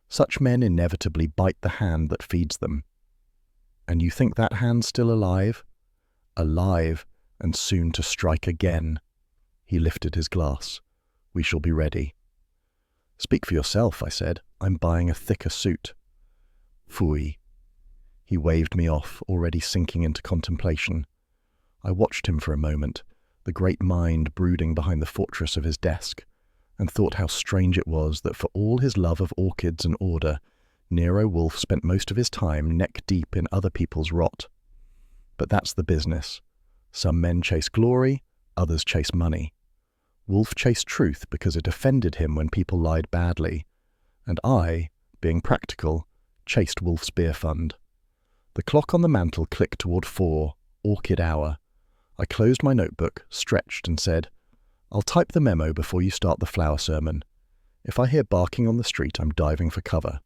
Such men inevitably bite the hand that feeds them. And you think that hand's still alive? Alive, and soon to strike again. He lifted his glass. We shall be ready. Speak for yourself, I said. I'm buying a thicker suit. Phooey. He waved me off, already sinking into contemplation. I watched him for a moment, the great mind brooding behind the fortress of his desk, and thought how strange it was that for all his love of orchids and order, Nero Wolfe spent most of his time neck-deep in other people's rot. But that's the business. Some men chase glory, others chase money. Wolfe chased truth because it offended him when people lied badly, and I, being practical, chased Wolfe's beer fund. The clock on the mantel clicked toward 4, orchid hour. I closed my notebook, stretched, and said, I'll type the memo before you start the flower sermon. If I hear barking on the street, I'm diving for cover.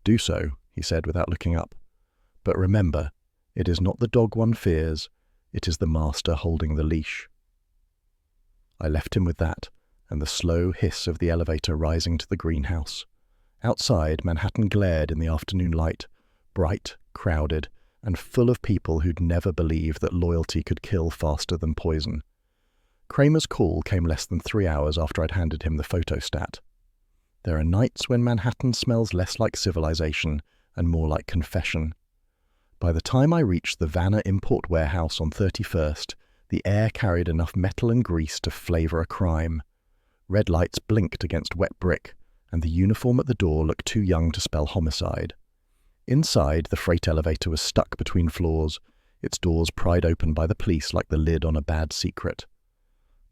Do so, he said without looking up. But remember, it is not the dog one fears, it is the master holding the leash. I left him with that, and the slow hiss of the elevator rising to the greenhouse. Outside, Manhattan glared in the afternoon light, bright, crowded, and full of people who'd never believed that loyalty could kill faster than poison. Kramer's call came less than 3 hours after I'd handed him the photostat. There are nights when Manhattan smells less like civilization and more like confession. By the time I reached the Vanner Import Warehouse on 31st, the air carried enough metal and grease to flavor a crime. Red lights blinked against wet brick, and the uniform at the door looked too young to spell homicide. Inside, the freight elevator was stuck between floors, its doors pried open by the police like the lid on a bad secret.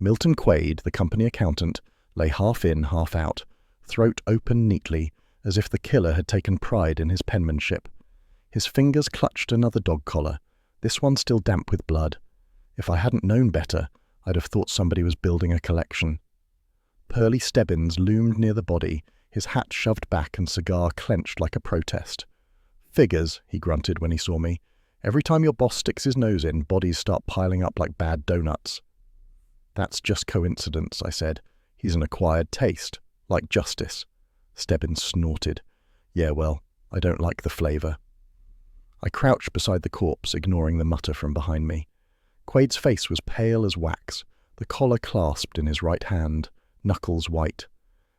Milton Quaid, the company accountant, lay half in, half out, throat open neatly, as if the killer had taken pride in his penmanship. His fingers clutched another dog collar, this one still damp with blood. If I hadn't known better, I'd have thought somebody was building a collection. Pearly Stebbins loomed near the body, his hat shoved back and cigar clenched like a protest. Figures, he grunted when he saw me. Every time your boss sticks his nose in, bodies start piling up like bad donuts. That's just coincidence, I said. He's an acquired taste, like justice. Stebbins snorted. Yeah, well, I don't like the flavour. I crouched beside the corpse, ignoring the mutter from behind me. Quaid's face was pale as wax, the collar clasped in his right hand, knuckles white.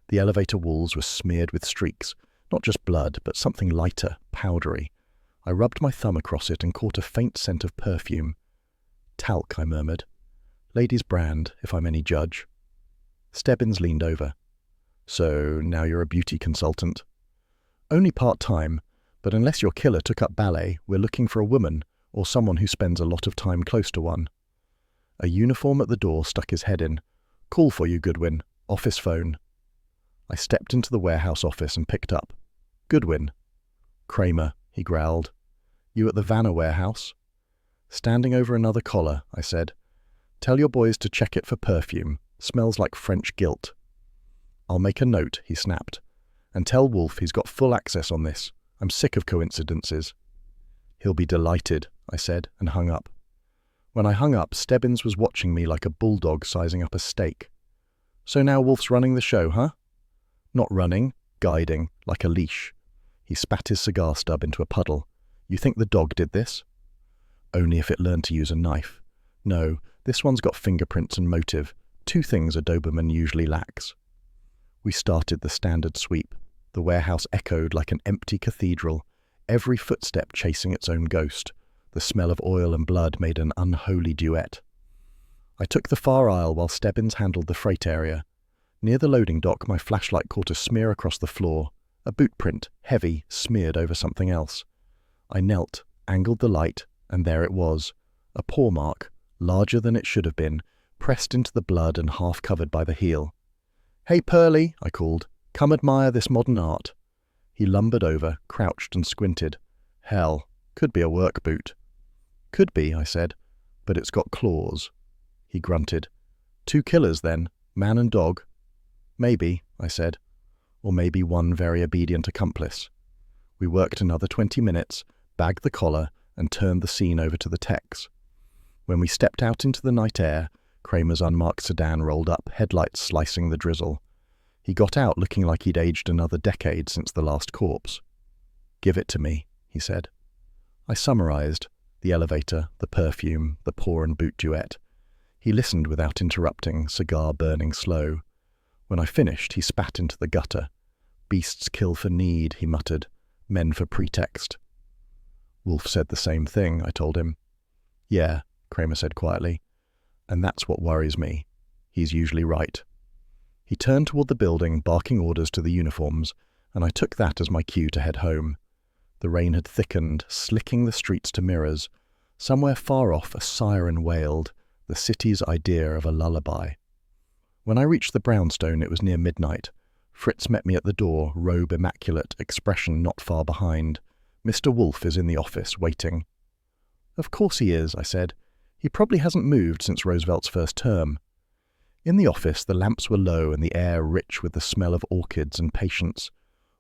The elevator walls were smeared with streaks, not just blood, but something lighter, powdery. I rubbed my thumb across it and caught a faint scent of perfume. Talc, I murmured. Lady's brand, if I'm any judge. Stebbins leaned over. So, now you're a beauty consultant? Only part-time, but unless your killer took up ballet, we're looking for a woman, or someone who spends a lot of time close to one. A uniform at the door stuck his head in. Call for you, Goodwin. Office phone. I stepped into the warehouse office and picked up. Goodwin. Kramer, he growled. You at the Vanner warehouse? Standing over another collar, I said. Tell your boys to check it for perfume. Smells like French guilt. I'll make a note, he snapped. And tell Wolfe he's got full access on this. I'm sick of coincidences. He'll be delighted, I said, and hung up. When I hung up, Stebbins was watching me like a bulldog sizing up a steak. So now Wolfe's running the show, huh? Not running, guiding, like a leash. He spat his cigar stub into a puddle. You think the dog did this? Only if it learned to use a knife. No, this one's got fingerprints and motive, 2 things a Doberman usually lacks. We started the standard sweep. The warehouse echoed like an empty cathedral, every footstep chasing its own ghost. The smell of oil and blood made an unholy duet. I took the far aisle while Stebbins handled the freight area. Near the loading dock, my flashlight caught a smear across the floor, a boot print, heavy, smeared over something else. I knelt, angled the light, and there it was, a paw mark, larger than it should have been, pressed into the blood and half covered by the heel. "Hey, Pearly," I called, "come admire this modern art." He lumbered over, crouched and squinted. Hell, could be a work boot. Could be, I said, but it's got claws. He grunted. 2 killers then, man and dog. Maybe, I said, or maybe one very obedient accomplice. We worked another 20 minutes, bagged the collar, and turned the scene over to the techs. When we stepped out into the night air, Kramer's unmarked sedan rolled up, headlights slicing the drizzle. He got out looking like he'd aged another decade since the last corpse. "Give it to me," he said. I summarized, the elevator, the perfume, the paw and boot duet. He listened without interrupting, cigar burning slow. When I finished, he spat into the gutter. "Beasts kill for need," he muttered, "men for pretext." Wolfe said the same thing, I told him. "Yeah," Kramer said quietly, "and that's what worries me. He's usually right." He turned toward the building, barking orders to the uniforms, and I took that as my cue to head home. The rain had thickened, slicking the streets to mirrors. Somewhere far off, a siren wailed, the city's idea of a lullaby. When I reached the brownstone, it was near midnight. Fritz met me at the door, robe immaculate, expression not far behind. "Mr. Wolfe is in the office, waiting." "Of course he is," I said. "He probably hasn't moved since Roosevelt's first term." In the office, the lamps were low and the air rich with the smell of orchids and patience.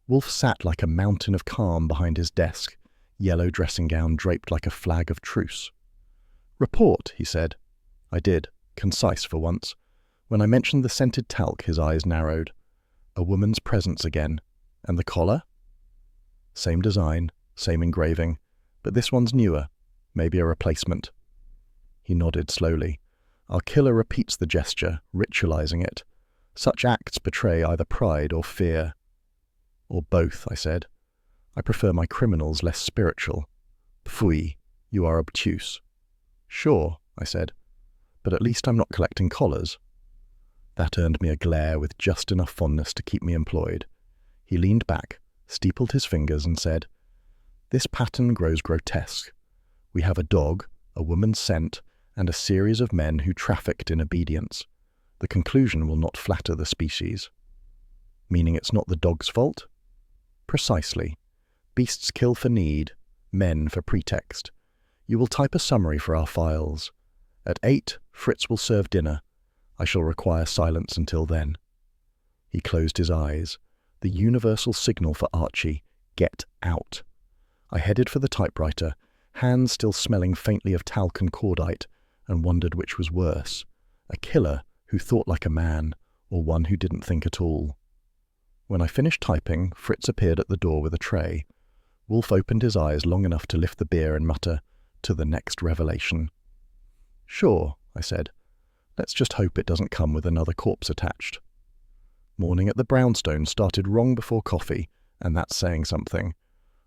Wolfe sat like a mountain of calm behind his desk, yellow dressing gown draped like a flag of truce. "Report," he said. I did, concise for once. When I mentioned the scented talc, his eyes narrowed. A woman's presence again. And the collar? Same design, same engraving, but this one's newer, maybe a replacement. He nodded slowly. Our killer repeats the gesture, ritualizing it. Such acts betray either pride or fear. Or both, I said. I prefer my criminals less spiritual. Pfui, you are obtuse. Sure, I said, but at least I'm not collecting collars. That earned me a glare with just enough fondness to keep me employed. He leaned back, steepled his fingers, and said, "This pattern grows grotesque. We have a dog, a woman's scent, and a series of men who trafficked in obedience. The conclusion will not flatter the species." Meaning it's not the dog's fault? Precisely. Beasts kill for need, men for pretext. You will type a summary for our files. At 8, Fritz will serve dinner. I shall require silence until then. He closed his eyes. The universal signal for Archie, get out. I headed for the typewriter, hands still smelling faintly of talc and cordite, and wondered which was worse, a killer who thought like a man, or one who didn't think at all. When I finished typing, Fritz appeared at the door with a tray. Wolfe opened his eyes long enough to lift the beer and mutter, "To the next revelation." "Sure," I said. "Let's just hope it doesn't come with another corpse attached." Morning at the brownstone started wrong before coffee, and that's saying something.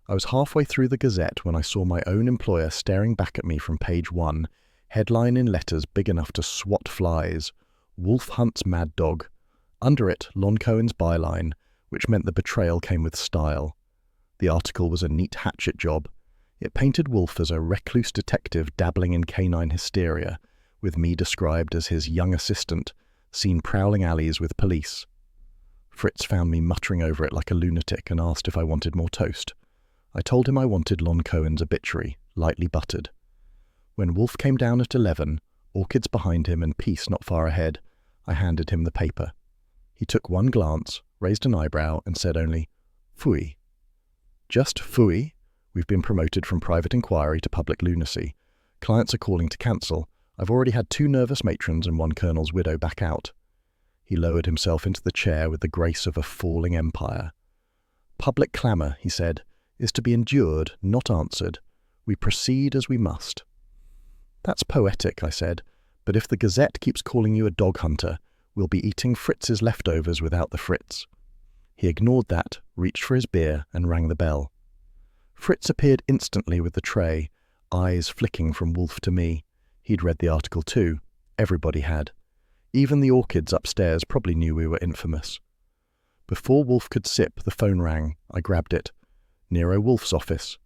I was halfway through the Gazette when I saw my own employer staring back at me from page 1, headline in letters big enough to swat flies, "Wolfe hunts mad dog." Under it, Lon Cohen's byline, which meant the betrayal came with style. The article was a neat hatchet job. It painted Wolfe as a recluse detective dabbling in canine hysteria, with me described as his young assistant, seen prowling alleys with police. Fritz found me muttering over it like a lunatic and asked if I wanted more toast. I told him I wanted Lon Cohen's obituary, lightly buttered. When Wolfe came down at 11, orchids behind him and peace not far ahead, I handed him the paper. He took one glance, raised an eyebrow, and said only, "Phooey." "Just phooey? We've been promoted from private inquiry to public lunacy. Clients are calling to cancel. I've already had 2 nervous matrons and 1 colonel's widow back out." He lowered himself into the chair with the grace of a falling empire. "Public clamour," he said, "is to be endured, not answered. We proceed as we must." "That's poetic," I said, "but if the Gazette keeps calling you a dog hunter, we'll be eating Fritz's leftovers without the Fritz." He ignored that, reached for his beer, and rang the bell. Fritz appeared instantly with the tray, eyes flicking from Wolfe to me. He'd read the article too. Everybody had. Even the orchids upstairs probably knew we were infamous. Before Wolfe could sip, the phone rang. I grabbed it. "Nero Wolfe's office."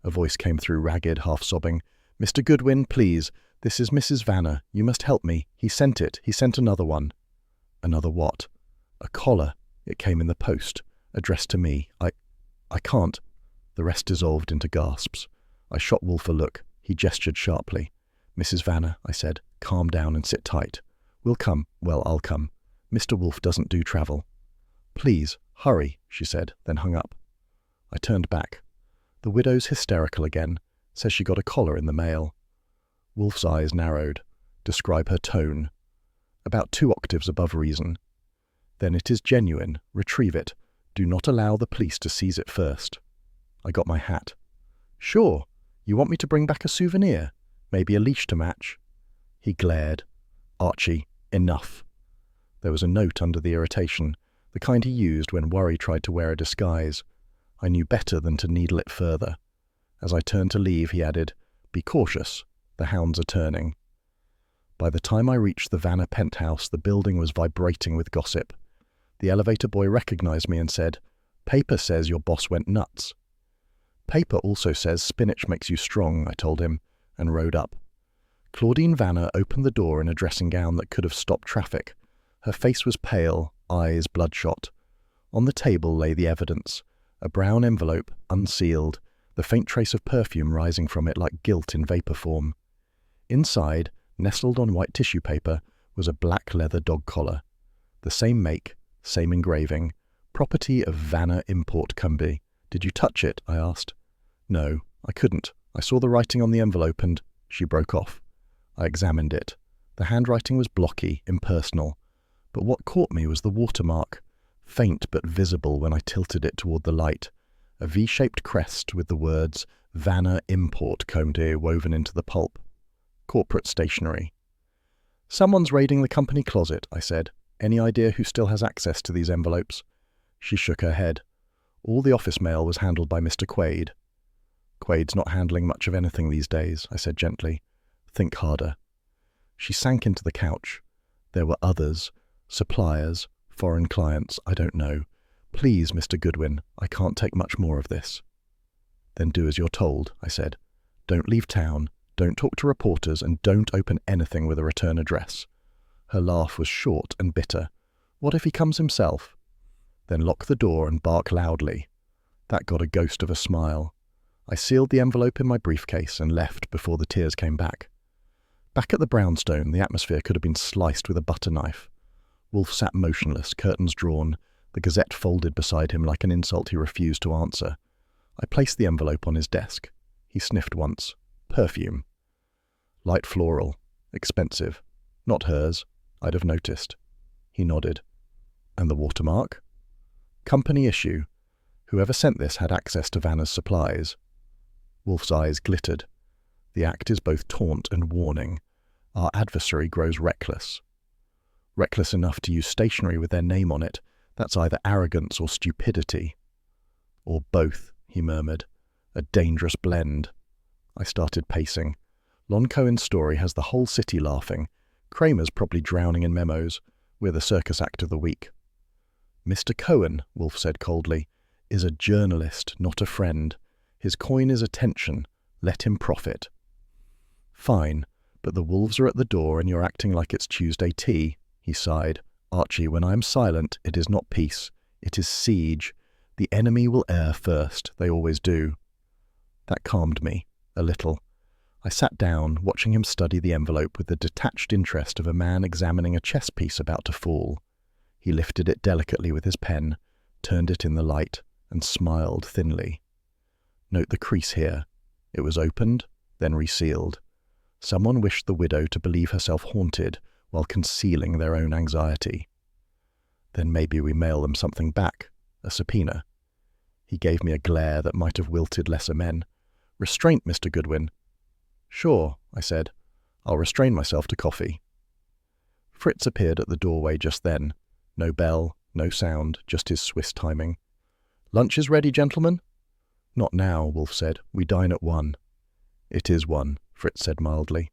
A voice came through, ragged, half-sobbing. "Mr. Goodwin, please. This is Mrs. Vanner. You must help me. He sent it. He sent another one." "Another what?" "A collar. It came in the post. Addressed to me. I can't." The rest dissolved into gasps. I shot Wolfe a look. He gestured sharply. "Mrs. Vanner," I said, "calm down and sit tight. We'll come. Well, I'll come. Mr. Wolfe doesn't do travel." "Please, hurry," she said, then hung up. I turned back. "The widow's hysterical again. Says she got a collar in the mail." Wolfe's eyes narrowed. "Describe her tone." "About 2 octaves above reason." "Then it is genuine. Retrieve it. Do not allow the police to seize it first." I got my hat. "Sure. You want me to bring back a souvenir? Maybe a leash to match?" He glared. "Archie, enough." There was a note under the irritation, the kind he used when worry tried to wear a disguise. I knew better than to needle it further. As I turned to leave, he added, "Be cautious. The hounds are turning." By the time I reached the Vanner penthouse, the building was vibrating with gossip. The elevator boy recognized me and said, "Paper says your boss went nuts." "Paper also says spinach makes you strong," I told him, and rode up. Claudine Vanner opened the door in a dressing gown that could have stopped traffic. Her face was pale, eyes bloodshot. On the table lay the evidence, a brown envelope, unsealed, the faint trace of perfume rising from it like guilt in vapor form. Inside, nestled on white tissue paper, was a black leather dog collar. The same make, same engraving, property of Vanner Import Company. "Did you touch it?" I asked. "No, I couldn't. I saw the writing on the envelope and—" She broke off. I examined it. The handwriting was blocky, impersonal. But what caught me was the watermark, faint but visible when I tilted it toward the light, a V-shaped crest with the words Vanner Import Company woven into the pulp. Corporate stationery. "Someone's raiding the company closet," I said. "Any idea who still has access to these envelopes?" She shook her head. All the office mail was handled by Mr. Quaid. "Quaid's not handling much of anything these days," I said gently. "Think harder." She sank into the couch. There were others, suppliers, foreign clients, I don't know. "Please, Mr. Goodwin, I can't take much more of this." "Then do as you're told," I said. "Don't leave town, don't talk to reporters, and don't open anything with a return address." Her laugh was short and bitter. "What if he comes himself?" "Then lock the door and bark loudly." That got a ghost of a smile. I sealed the envelope in my briefcase and left before the tears came back. Back at the brownstone, the atmosphere could have been sliced with a butter knife. Wolfe sat motionless, curtains drawn, the Gazette folded beside him like an insult he refused to answer. I placed the envelope on his desk. He sniffed once. Perfume. Light floral. Expensive. Not hers. I'd have noticed. He nodded. "And the watermark?" "Company issue. Whoever sent this had access to Vanner's supplies." Wolfe's eyes glittered. The act is both taunt and warning. Our adversary grows reckless. Reckless enough to use stationery with their name on it. That's either arrogance or stupidity. "Or both," he murmured. "A dangerous blend." I started pacing. Lon Cohen's story has the whole city laughing. Kramer's probably drowning in memos. We're the circus act of the week. "Mr. Cohen," Wolfe said coldly, "is a journalist, not a friend. His coin is attention. Let him profit." "Fine, but the wolves are at the door and you're acting like it's Tuesday tea," he sighed. "Archie, when I am silent, it is not peace. It is siege. The enemy will err first. They always do." That calmed me, a little. I sat down, watching him study the envelope with the detached interest of a man examining a chess piece about to fall. He lifted it delicately with his pen, turned it in the light, and smiled thinly. Note the crease here. It was opened, then resealed. Someone wished the widow to believe herself haunted while concealing their own anxiety. Then maybe we mail them something back, a subpoena. He gave me a glare that might have wilted lesser men. Restraint, Mr. Goodwin. Sure, I said. I'll restrain myself to coffee. Fritz appeared at the doorway just then. No bell, no sound, just his Swiss timing. Lunch is ready, gentlemen? Not now, Wolfe said. We dine at 1. It is 1, Fritz said mildly.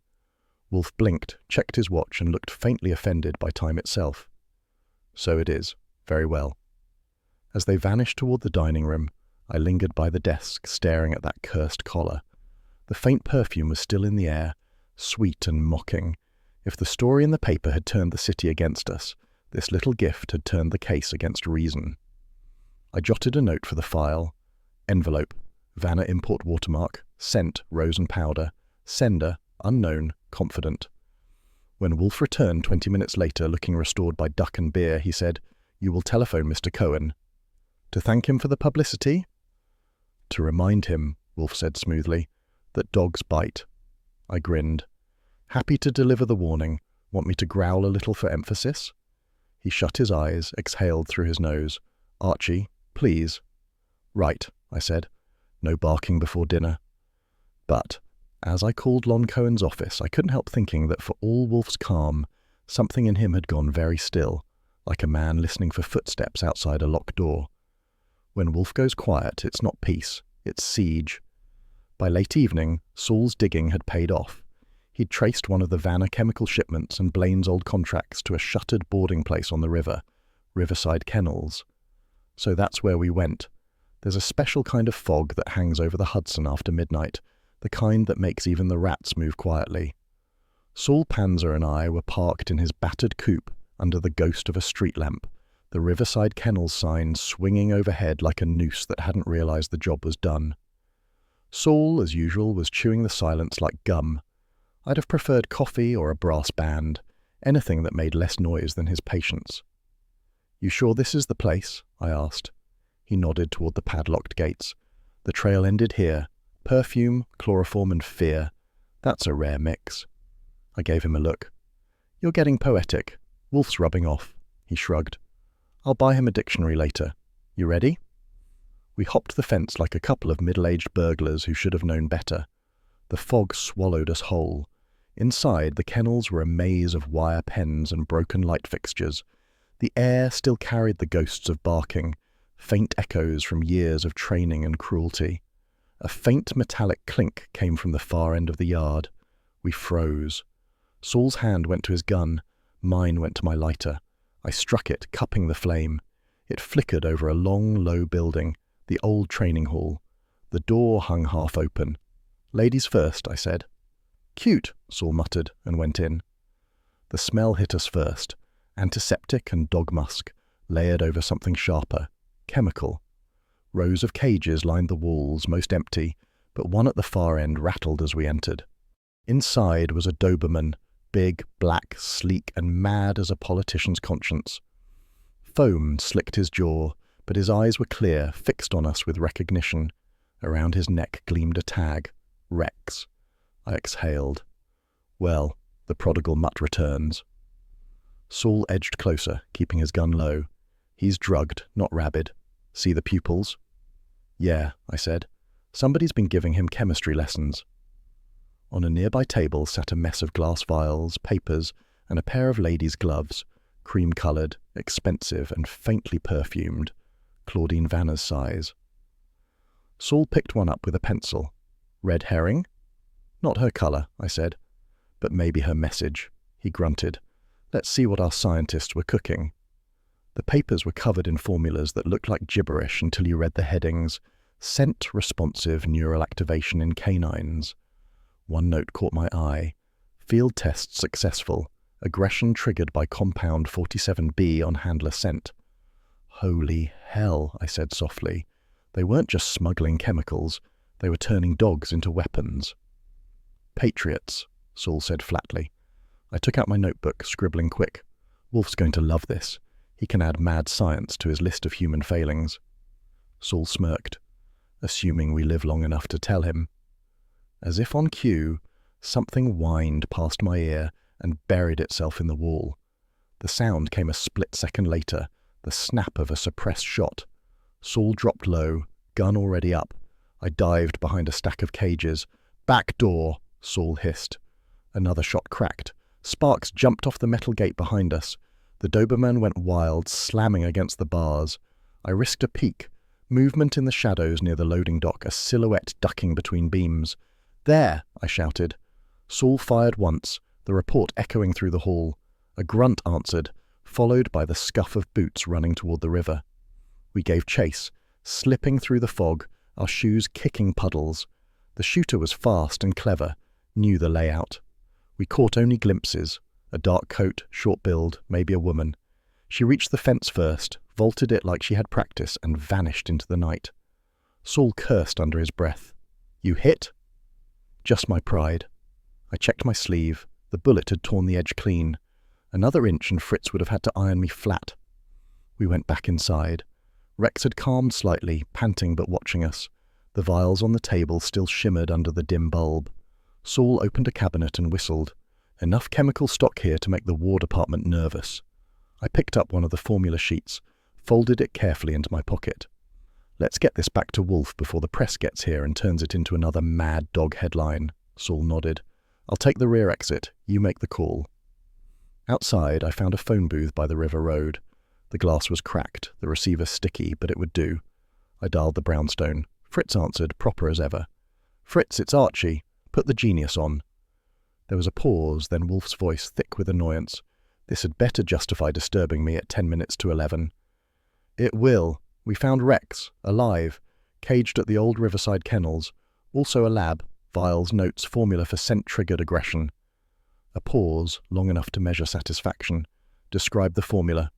Wolfe blinked, checked his watch, and looked faintly offended by time itself. So it is. Very well. As they vanished toward the dining room, I lingered by the desk, staring at that cursed collar. The faint perfume was still in the air, sweet and mocking. If the story in the paper had turned the city against us, this little gift had turned the case against reason. I jotted a note for the file. Envelope, Vanna import watermark, scent, rose and powder, sender, unknown, confident. When Wolfe returned 20 minutes later, looking restored by duck and beer, he said, "You will telephone Mr. Cohen." To thank him for the publicity? To remind him, Wolfe said smoothly, that dogs bite. I grinned. Happy to deliver the warning. Want me to growl a little for emphasis? He shut his eyes, exhaled through his nose. Archie, please. Right, I said. No barking before dinner. But, as I called Lon Cohen's office, I couldn't help thinking that for all Wolfe's calm, something in him had gone very still, like a man listening for footsteps outside a locked door. When Wolfe goes quiet, it's not peace, it's siege. By late evening, Saul's digging had paid off. He'd traced one of the Vanna chemical shipments and Blaine's old contracts to a shuttered boarding place on the river, Riverside Kennels. So that's where we went. There's a special kind of fog that hangs over the Hudson after midnight, the kind that makes even the rats move quietly. Saul Panzer and I were parked in his battered coupe under the ghost of a street lamp, the Riverside Kennels sign swinging overhead like a noose that hadn't realized the job was done. Saul, as usual, was chewing the silence like gum. I'd have preferred coffee or a brass band, anything that made less noise than his patience. "You sure this is the place?" I asked. He nodded toward the padlocked gates. "The trail ended here. Perfume, chloroform, and fear. That's a rare mix." I gave him a look. "You're getting poetic. Wolfe's rubbing off." He shrugged. "I'll buy him a dictionary later. You ready?" We hopped the fence like a couple of middle-aged burglars who should have known better. The fog swallowed us whole. Inside, the kennels were a maze of wire pens and broken light fixtures. The air still carried the ghosts of barking, faint echoes from years of training and cruelty. A faint metallic clink came from the far end of the yard. We froze. Saul's hand went to his gun. Mine went to my lighter. I struck it, cupping the flame. It flickered over a long, low building, the old training hall. The door hung half open. "Ladies first," I said. "Cute," Saul muttered, and went in. The smell hit us first. Antiseptic and dog musk, layered over something sharper. Chemical. Rows of cages lined the walls, most empty, but one at the far end rattled as we entered. Inside was a Doberman, big, black, sleek, and mad as a politician's conscience. Foam slicked his jaw, but his eyes were clear, fixed on us with recognition. Around his neck gleamed a tag. Rex. I exhaled. Well, the prodigal mutt returns. Saul edged closer, keeping his gun low. He's drugged, not rabid. See the pupils? Yeah, I said. Somebody's been giving him chemistry lessons. On a nearby table sat a mess of glass vials, papers, and a pair of ladies' gloves, cream-coloured, expensive, and faintly perfumed, Claudine Vanna's size. Saul picked one up with a pencil. Red herring? Not her colour, I said. But maybe her message. He grunted. Let's see what our scientists were cooking. The papers were covered in formulas that looked like gibberish until you read the headings. Scent-responsive neural activation in canines. One note caught my eye. Field test successful. Aggression triggered by compound 47B on handler scent. Holy hell, I said softly. They weren't just smuggling chemicals. They were turning dogs into weapons. Patriots, Saul said flatly. I took out my notebook, scribbling quick. Wolfe's going to love this. He can add mad science to his list of human failings. Saul smirked, assuming we live long enough to tell him. As if on cue, something whined past my ear and buried itself in the wall. The sound came a split second later, the snap of a suppressed shot. Saul dropped low, gun already up. I dived behind a stack of cages. "Back door," Saul hissed. Another shot cracked. Sparks jumped off the metal gate behind us. The Doberman went wild, slamming against the bars. I risked a peek. Movement in the shadows near the loading dock, a silhouette ducking between beams. "There!" I shouted. Saul fired once, the report echoing through the hall. A grunt answered, followed by the scuff of boots running toward the river. We gave chase, slipping through the fog, our shoes kicking puddles. The shooter was fast and clever, knew the layout. We caught only glimpses, a dark coat, short build, maybe a woman. She reached the fence first, vaulted it like she had practice, and vanished into the night. Saul cursed under his breath. "You hit?" Just my pride. I checked my sleeve. The bullet had torn the edge clean. Another inch and Fritz would have had to iron me flat. We went back inside. Rex had calmed slightly, panting but watching us. The vials on the table still shimmered under the dim bulb. Saul opened a cabinet and whistled. Enough chemical stock here to make the War Department nervous. I picked up one of the formula sheets, folded it carefully into my pocket. "Let's get this back to Wolfe before the press gets here and turns it into another mad dog headline," Saul nodded. "I'll take the rear exit. You make the call." Outside, I found a phone booth by the river road. The glass was cracked, the receiver sticky, but it would do. I dialed the brownstone. Fritz answered, proper as ever. "Fritz, it's Archie. Put the Genius on." There was a pause, then Wolfe's voice thick with annoyance. This had better justify disturbing me at 10 minutes to 11. "It will. We found Rex, alive, caged at the old Riverside kennels. Also a lab, vials, notes, formula for scent-triggered aggression." A pause, long enough to measure satisfaction. Described the formula.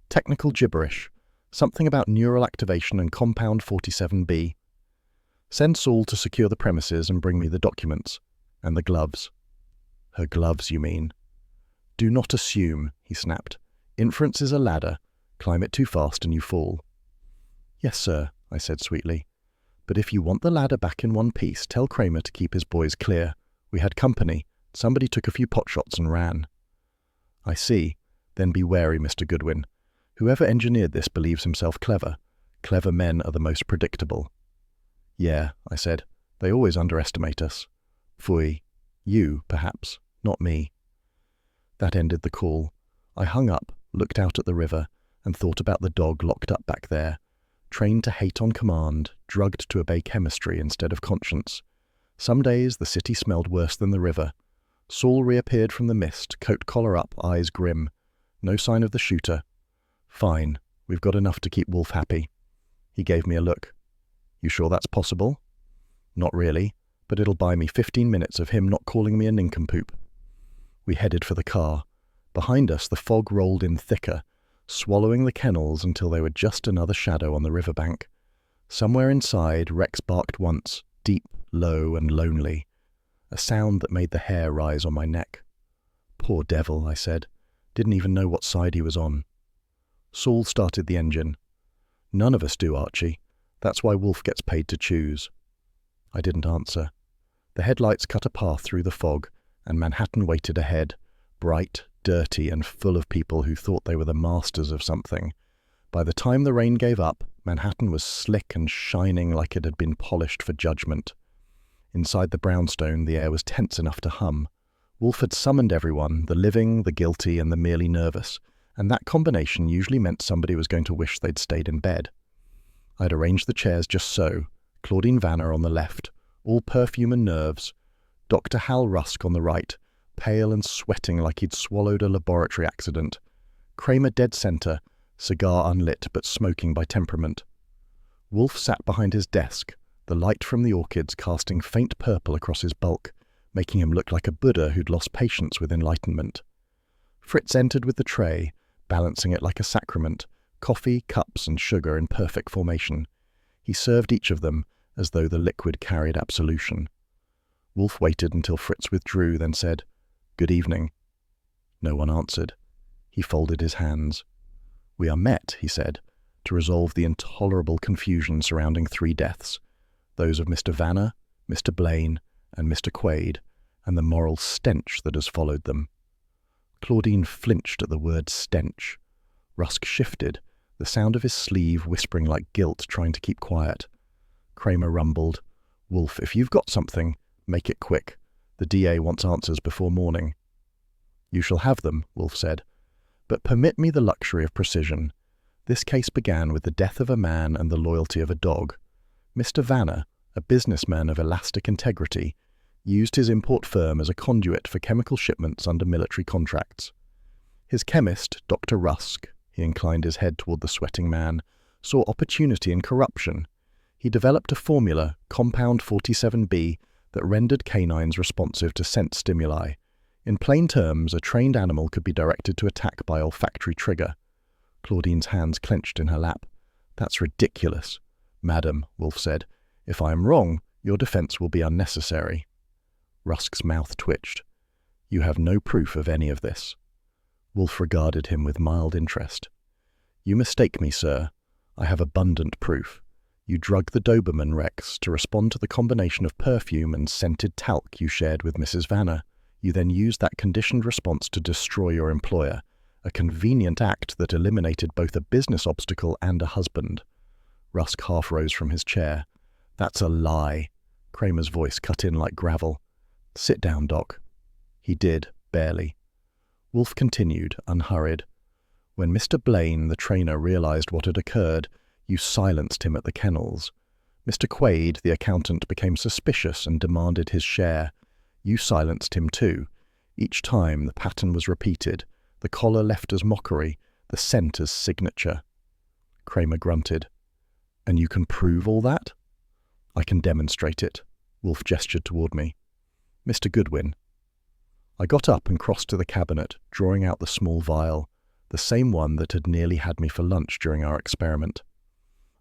"Technical gibberish. Something about neural activation and compound 47B. Send Saul to secure the premises and bring me the documents. And the gloves." "Her gloves, you mean?" "Do not assume," he snapped. "Inference is a ladder. Climb it too fast and you fall." "Yes, sir," I said sweetly. "But if you want the ladder back in one piece, tell Kramer to keep his boys clear. We had company. Somebody took a few potshots and ran." "I see. Then be wary, Mr. Goodwin. Whoever engineered this believes himself clever. Clever men are the most predictable." "Yeah," I said. "They always underestimate us." "Phooey. You, perhaps. Not me." That ended the call. I hung up, looked out at the river, and thought about the dog locked up back there, trained to hate on command, drugged to obey chemistry instead of conscience. Some days the city smelled worse than the river. Saul reappeared from the mist, coat collar up, eyes grim. No sign of the shooter. "Fine. We've got enough to keep Wolfe happy." He gave me a look. "You sure that's possible?" "Not really, but it'll buy me 15 minutes of him not calling me a nincompoop." We headed for the car. Behind us the fog rolled in thicker, swallowing the kennels until they were just another shadow on the riverbank. Somewhere inside, Rex barked once, deep, low, and lonely, a sound that made the hair rise on my neck. "Poor devil," I said. "Didn't even know what side he was on." Saul started the engine. "None of us do, Archie. That's why Wolfe gets paid to choose." I didn't answer. The headlights cut a path through the fog, and Manhattan waited ahead, bright, dirty, and full of people who thought they were the masters of something. By the time the rain gave up, Manhattan was slick and shining like it had been polished for judgment. Inside the brownstone, the air was tense enough to hum. Wolfe had summoned everyone, the living, the guilty, and the merely nervous, and that combination usually meant somebody was going to wish they'd stayed in bed. I'd arranged the chairs just so, Claudine Vanner on the left, all perfume and nerves, Dr. Hal Rusk on the right, pale and sweating like he'd swallowed a laboratory accident, Kramer dead center, cigar unlit but smoking by temperament. Wolfe sat behind his desk, the light from the orchids casting faint purple across his bulk, making him look like a Buddha who'd lost patience with enlightenment. Fritz entered with the tray, balancing it like a sacrament, coffee, cups, and sugar in perfect formation. He served each of them as though the liquid carried absolution. Wolfe waited until Fritz withdrew, then said, "Good evening." No one answered. He folded his hands. "We are met," he said, "to resolve the intolerable confusion surrounding 3 deaths, those of Mr. Vanner, Mr. Blaine, and Mr. Quaid, and the moral stench that has followed them." Claudine flinched at the word stench. Rusk shifted, the sound of his sleeve whispering like guilt trying to keep quiet. Kramer rumbled, "Wolfe, if you've got something, make it quick. The DA wants answers before morning." "You shall have them," Wolfe said. "But permit me the luxury of precision. This case began with the death of a man and the loyalty of a dog. Mr. Vanner, a businessman of elastic integrity, used his import firm as a conduit for chemical shipments under military contracts. His chemist, Dr. Rusk," he inclined his head toward the sweating man, "saw opportunity in corruption. He developed a formula, Compound 47B, that rendered canines responsive to scent stimuli. In plain terms, a trained animal could be directed to attack by olfactory trigger." Claudine's hands clenched in her lap. "That's ridiculous." "Madam," Wolfe said, "if I am wrong, your defense will be unnecessary." Rusk's mouth twitched. "You have no proof of any of this." Wolfe regarded him with mild interest. "You mistake me, sir. I have abundant proof. You drugged the Doberman, Rex, to respond to the combination of perfume and scented talc you shared with Mrs. Vanner. You then used that conditioned response to destroy your employer, a convenient act that eliminated both a business obstacle and a husband." Rusk half rose from his chair. "That's a lie." Kramer's voice cut in like gravel. "Sit down, Doc." He did, barely. Wolfe continued, unhurried. "When Mr. Blaine, the trainer, realized what had occurred, you silenced him at the kennels. Mr. Quaid, the accountant, became suspicious and demanded his share. You silenced him too. Each time the pattern was repeated, the collar left as mockery, the scent as signature." Kramer grunted. "And you can prove all that?" "I can demonstrate it." Wolfe gestured toward me. "Mr. Goodwin." I got up and crossed to the cabinet, drawing out the small vial, the same one that had nearly had me for lunch during our experiment.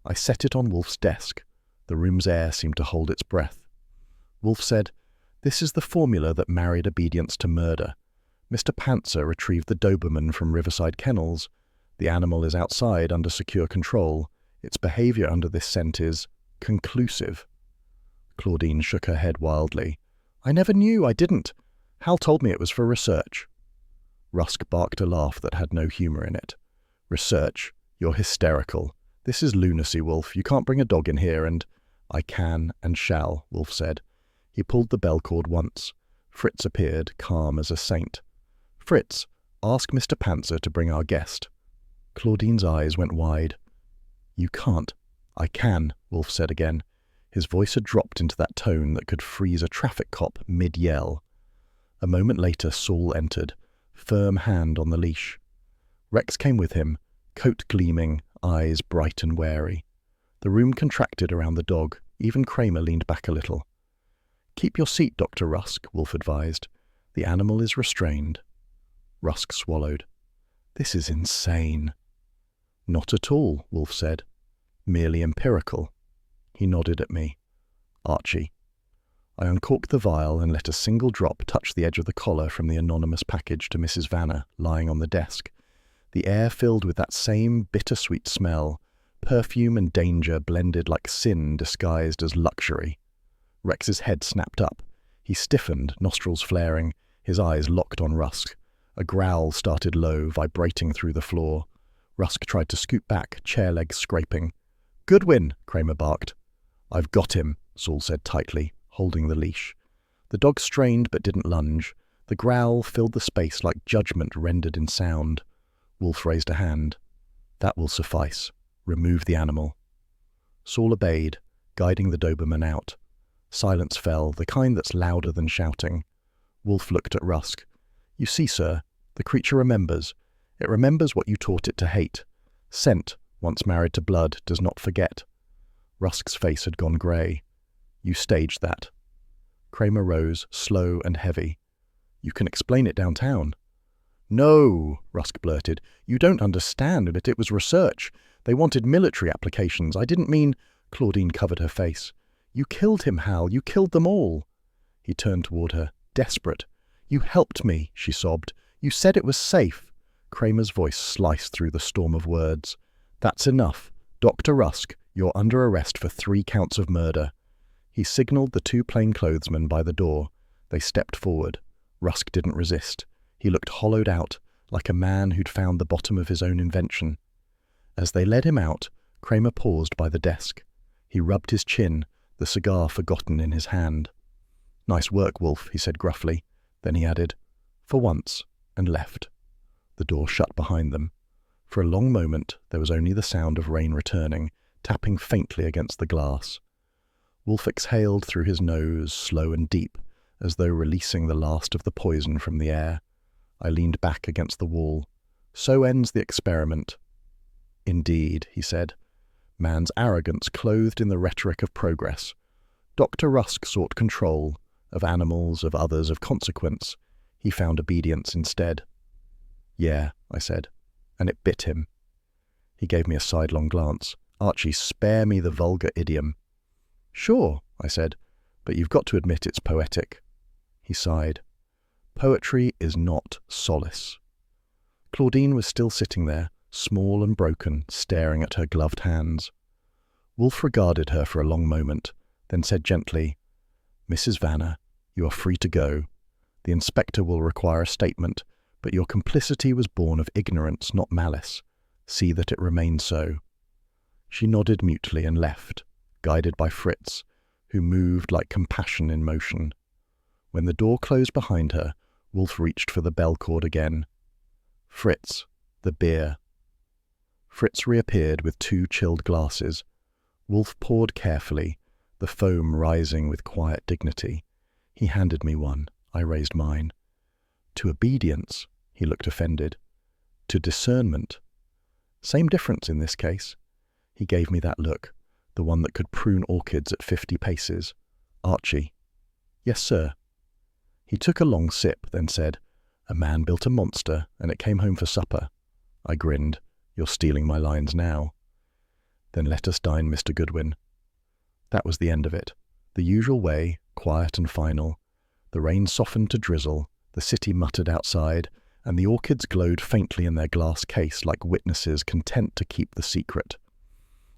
I set it on Wolfe's desk. The room's air seemed to hold its breath. Wolfe said, "This is the formula that married obedience to murder. Mr. Pantzer retrieved the Doberman from Riverside Kennels. The animal is outside under secure control. Its behavior under this scent is conclusive." Claudine shook her head wildly. "I never knew, I didn't. Hal told me it was for research." Rusk barked a laugh that had no humor in it. "Research? You're hysterical. This is lunacy, Wolfe. You can't bring a dog in here and—" "I can and shall," Wolfe said. He pulled the bell cord once. Fritz appeared, calm as a saint. "Fritz, ask Mr. Pantzer to bring our guest." Claudine's eyes went wide. "You can't." "I can," Wolfe said again. His voice had dropped into that tone that could freeze a traffic cop mid-yell. A moment later, Saul entered, firm hand on the leash. Rex came with him, coat gleaming, eyes bright and wary. The room contracted around the dog. Even Kramer leaned back a little. "Keep your seat, Dr. Rusk," Wolfe advised. "The animal is restrained." Rusk swallowed. "This is insane." "Not at all," Wolfe said. "Merely empirical." He nodded at me. "Archie." I uncorked the vial and let a single drop touch the edge of the collar from the anonymous package to Mrs. Vanner, lying on the desk. The air filled with that same bittersweet smell, perfume and danger blended like sin disguised as luxury. Rex's head snapped up. He stiffened, nostrils flaring, his eyes locked on Rusk. A growl started low, vibrating through the floor. Rusk tried to scoot back, chair legs scraping. "Goodwin!" Kramer barked. "I've got him," Saul said tightly, holding the leash. The dog strained but didn't lunge. The growl filled the space like judgment rendered in sound. Wolfe raised a hand. "That will suffice. Remove the animal." Saul obeyed, guiding the Doberman out. Silence fell, the kind that's louder than shouting. Wolfe looked at Rusk. "You see, sir, the creature remembers. It remembers what you taught it to hate. Scent, once married to blood, does not forget." Rusk's face had gone grey. "You staged that." Kramer rose, slow and heavy. "You can explain it downtown." "No," Rusk blurted. "You don't understand it. It was research. They wanted military applications. I didn't mean—" Claudine covered her face. "You killed him, Hal. You killed them all." He turned toward her, desperate. "You helped me," she sobbed. "You said it was safe." Kramer's voice sliced through the storm of words. "That's enough. Dr. Rusk, you're under arrest for 3 counts of murder." He signaled the 2 plainclothesmen by the door. They stepped forward. Rusk didn't resist. He looked hollowed out, like a man who'd found the bottom of his own invention. As they led him out, Kramer paused by the desk. He rubbed his chin, the cigar forgotten in his hand. "Nice work, Wolfe," he said gruffly. Then he added, "For once," and left. The door shut behind them. For a long moment there was only the sound of rain returning, tapping faintly against the glass. Wolfe exhaled through his nose, slow and deep, as though releasing the last of the poison from the air. I leaned back against the wall. "So ends the experiment." "Indeed," he said. Man's arrogance clothed in the rhetoric of progress. Dr. Rusk sought control, of animals, of others, of consequence. He found obedience instead. "Yeah," I said, "and it bit him." He gave me a sidelong glance. "Archie, spare me the vulgar idiom." "Sure," I said, "but you've got to admit it's poetic." He sighed. "Poetry is not solace." Claudine was still sitting there, small and broken, staring at her gloved hands. Wolfe regarded her for a long moment, then said gently, "Mrs. Vanner, you are free to go. The inspector will require a statement, but your complicity was born of ignorance, not malice. See that it remains so." She nodded mutely and left, guided by Fritz, who moved like compassion in motion. When the door closed behind her, Wolfe reached for the bell cord again. "Fritz, the beer." Fritz reappeared with 2 chilled glasses. Wolfe poured carefully, the foam rising with quiet dignity. He handed me one. I raised mine. "To obedience," he looked offended. "To discernment." Same difference in this case. He gave me that look, the one that could prune orchids at 50 paces. "Archie." "Yes, sir." He took a long sip, then said, "A man built a monster, and it came home for supper." I grinned. "You're stealing my lines now." "Then let us dine, Mr. Goodwin." That was the end of it. The usual way, quiet and final. The rain softened to drizzle, the city muttered outside, and the orchids glowed faintly in their glass case like witnesses content to keep the secret.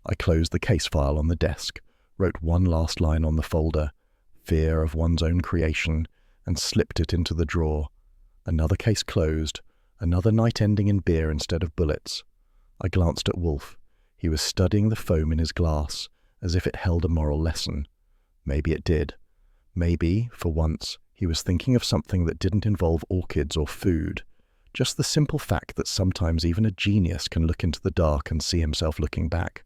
I closed the case file on the desk, wrote one last line on the folder, fear of one's own creation, and slipped it into the drawer. Another case closed, another night ending in beer instead of bullets. I glanced at Wolfe. He was studying the foam in his glass, as if it held a moral lesson. Maybe it did. Maybe, for once, he was thinking of something that didn't involve orchids or food. Just the simple fact that sometimes even a genius can look into the dark and see himself looking back.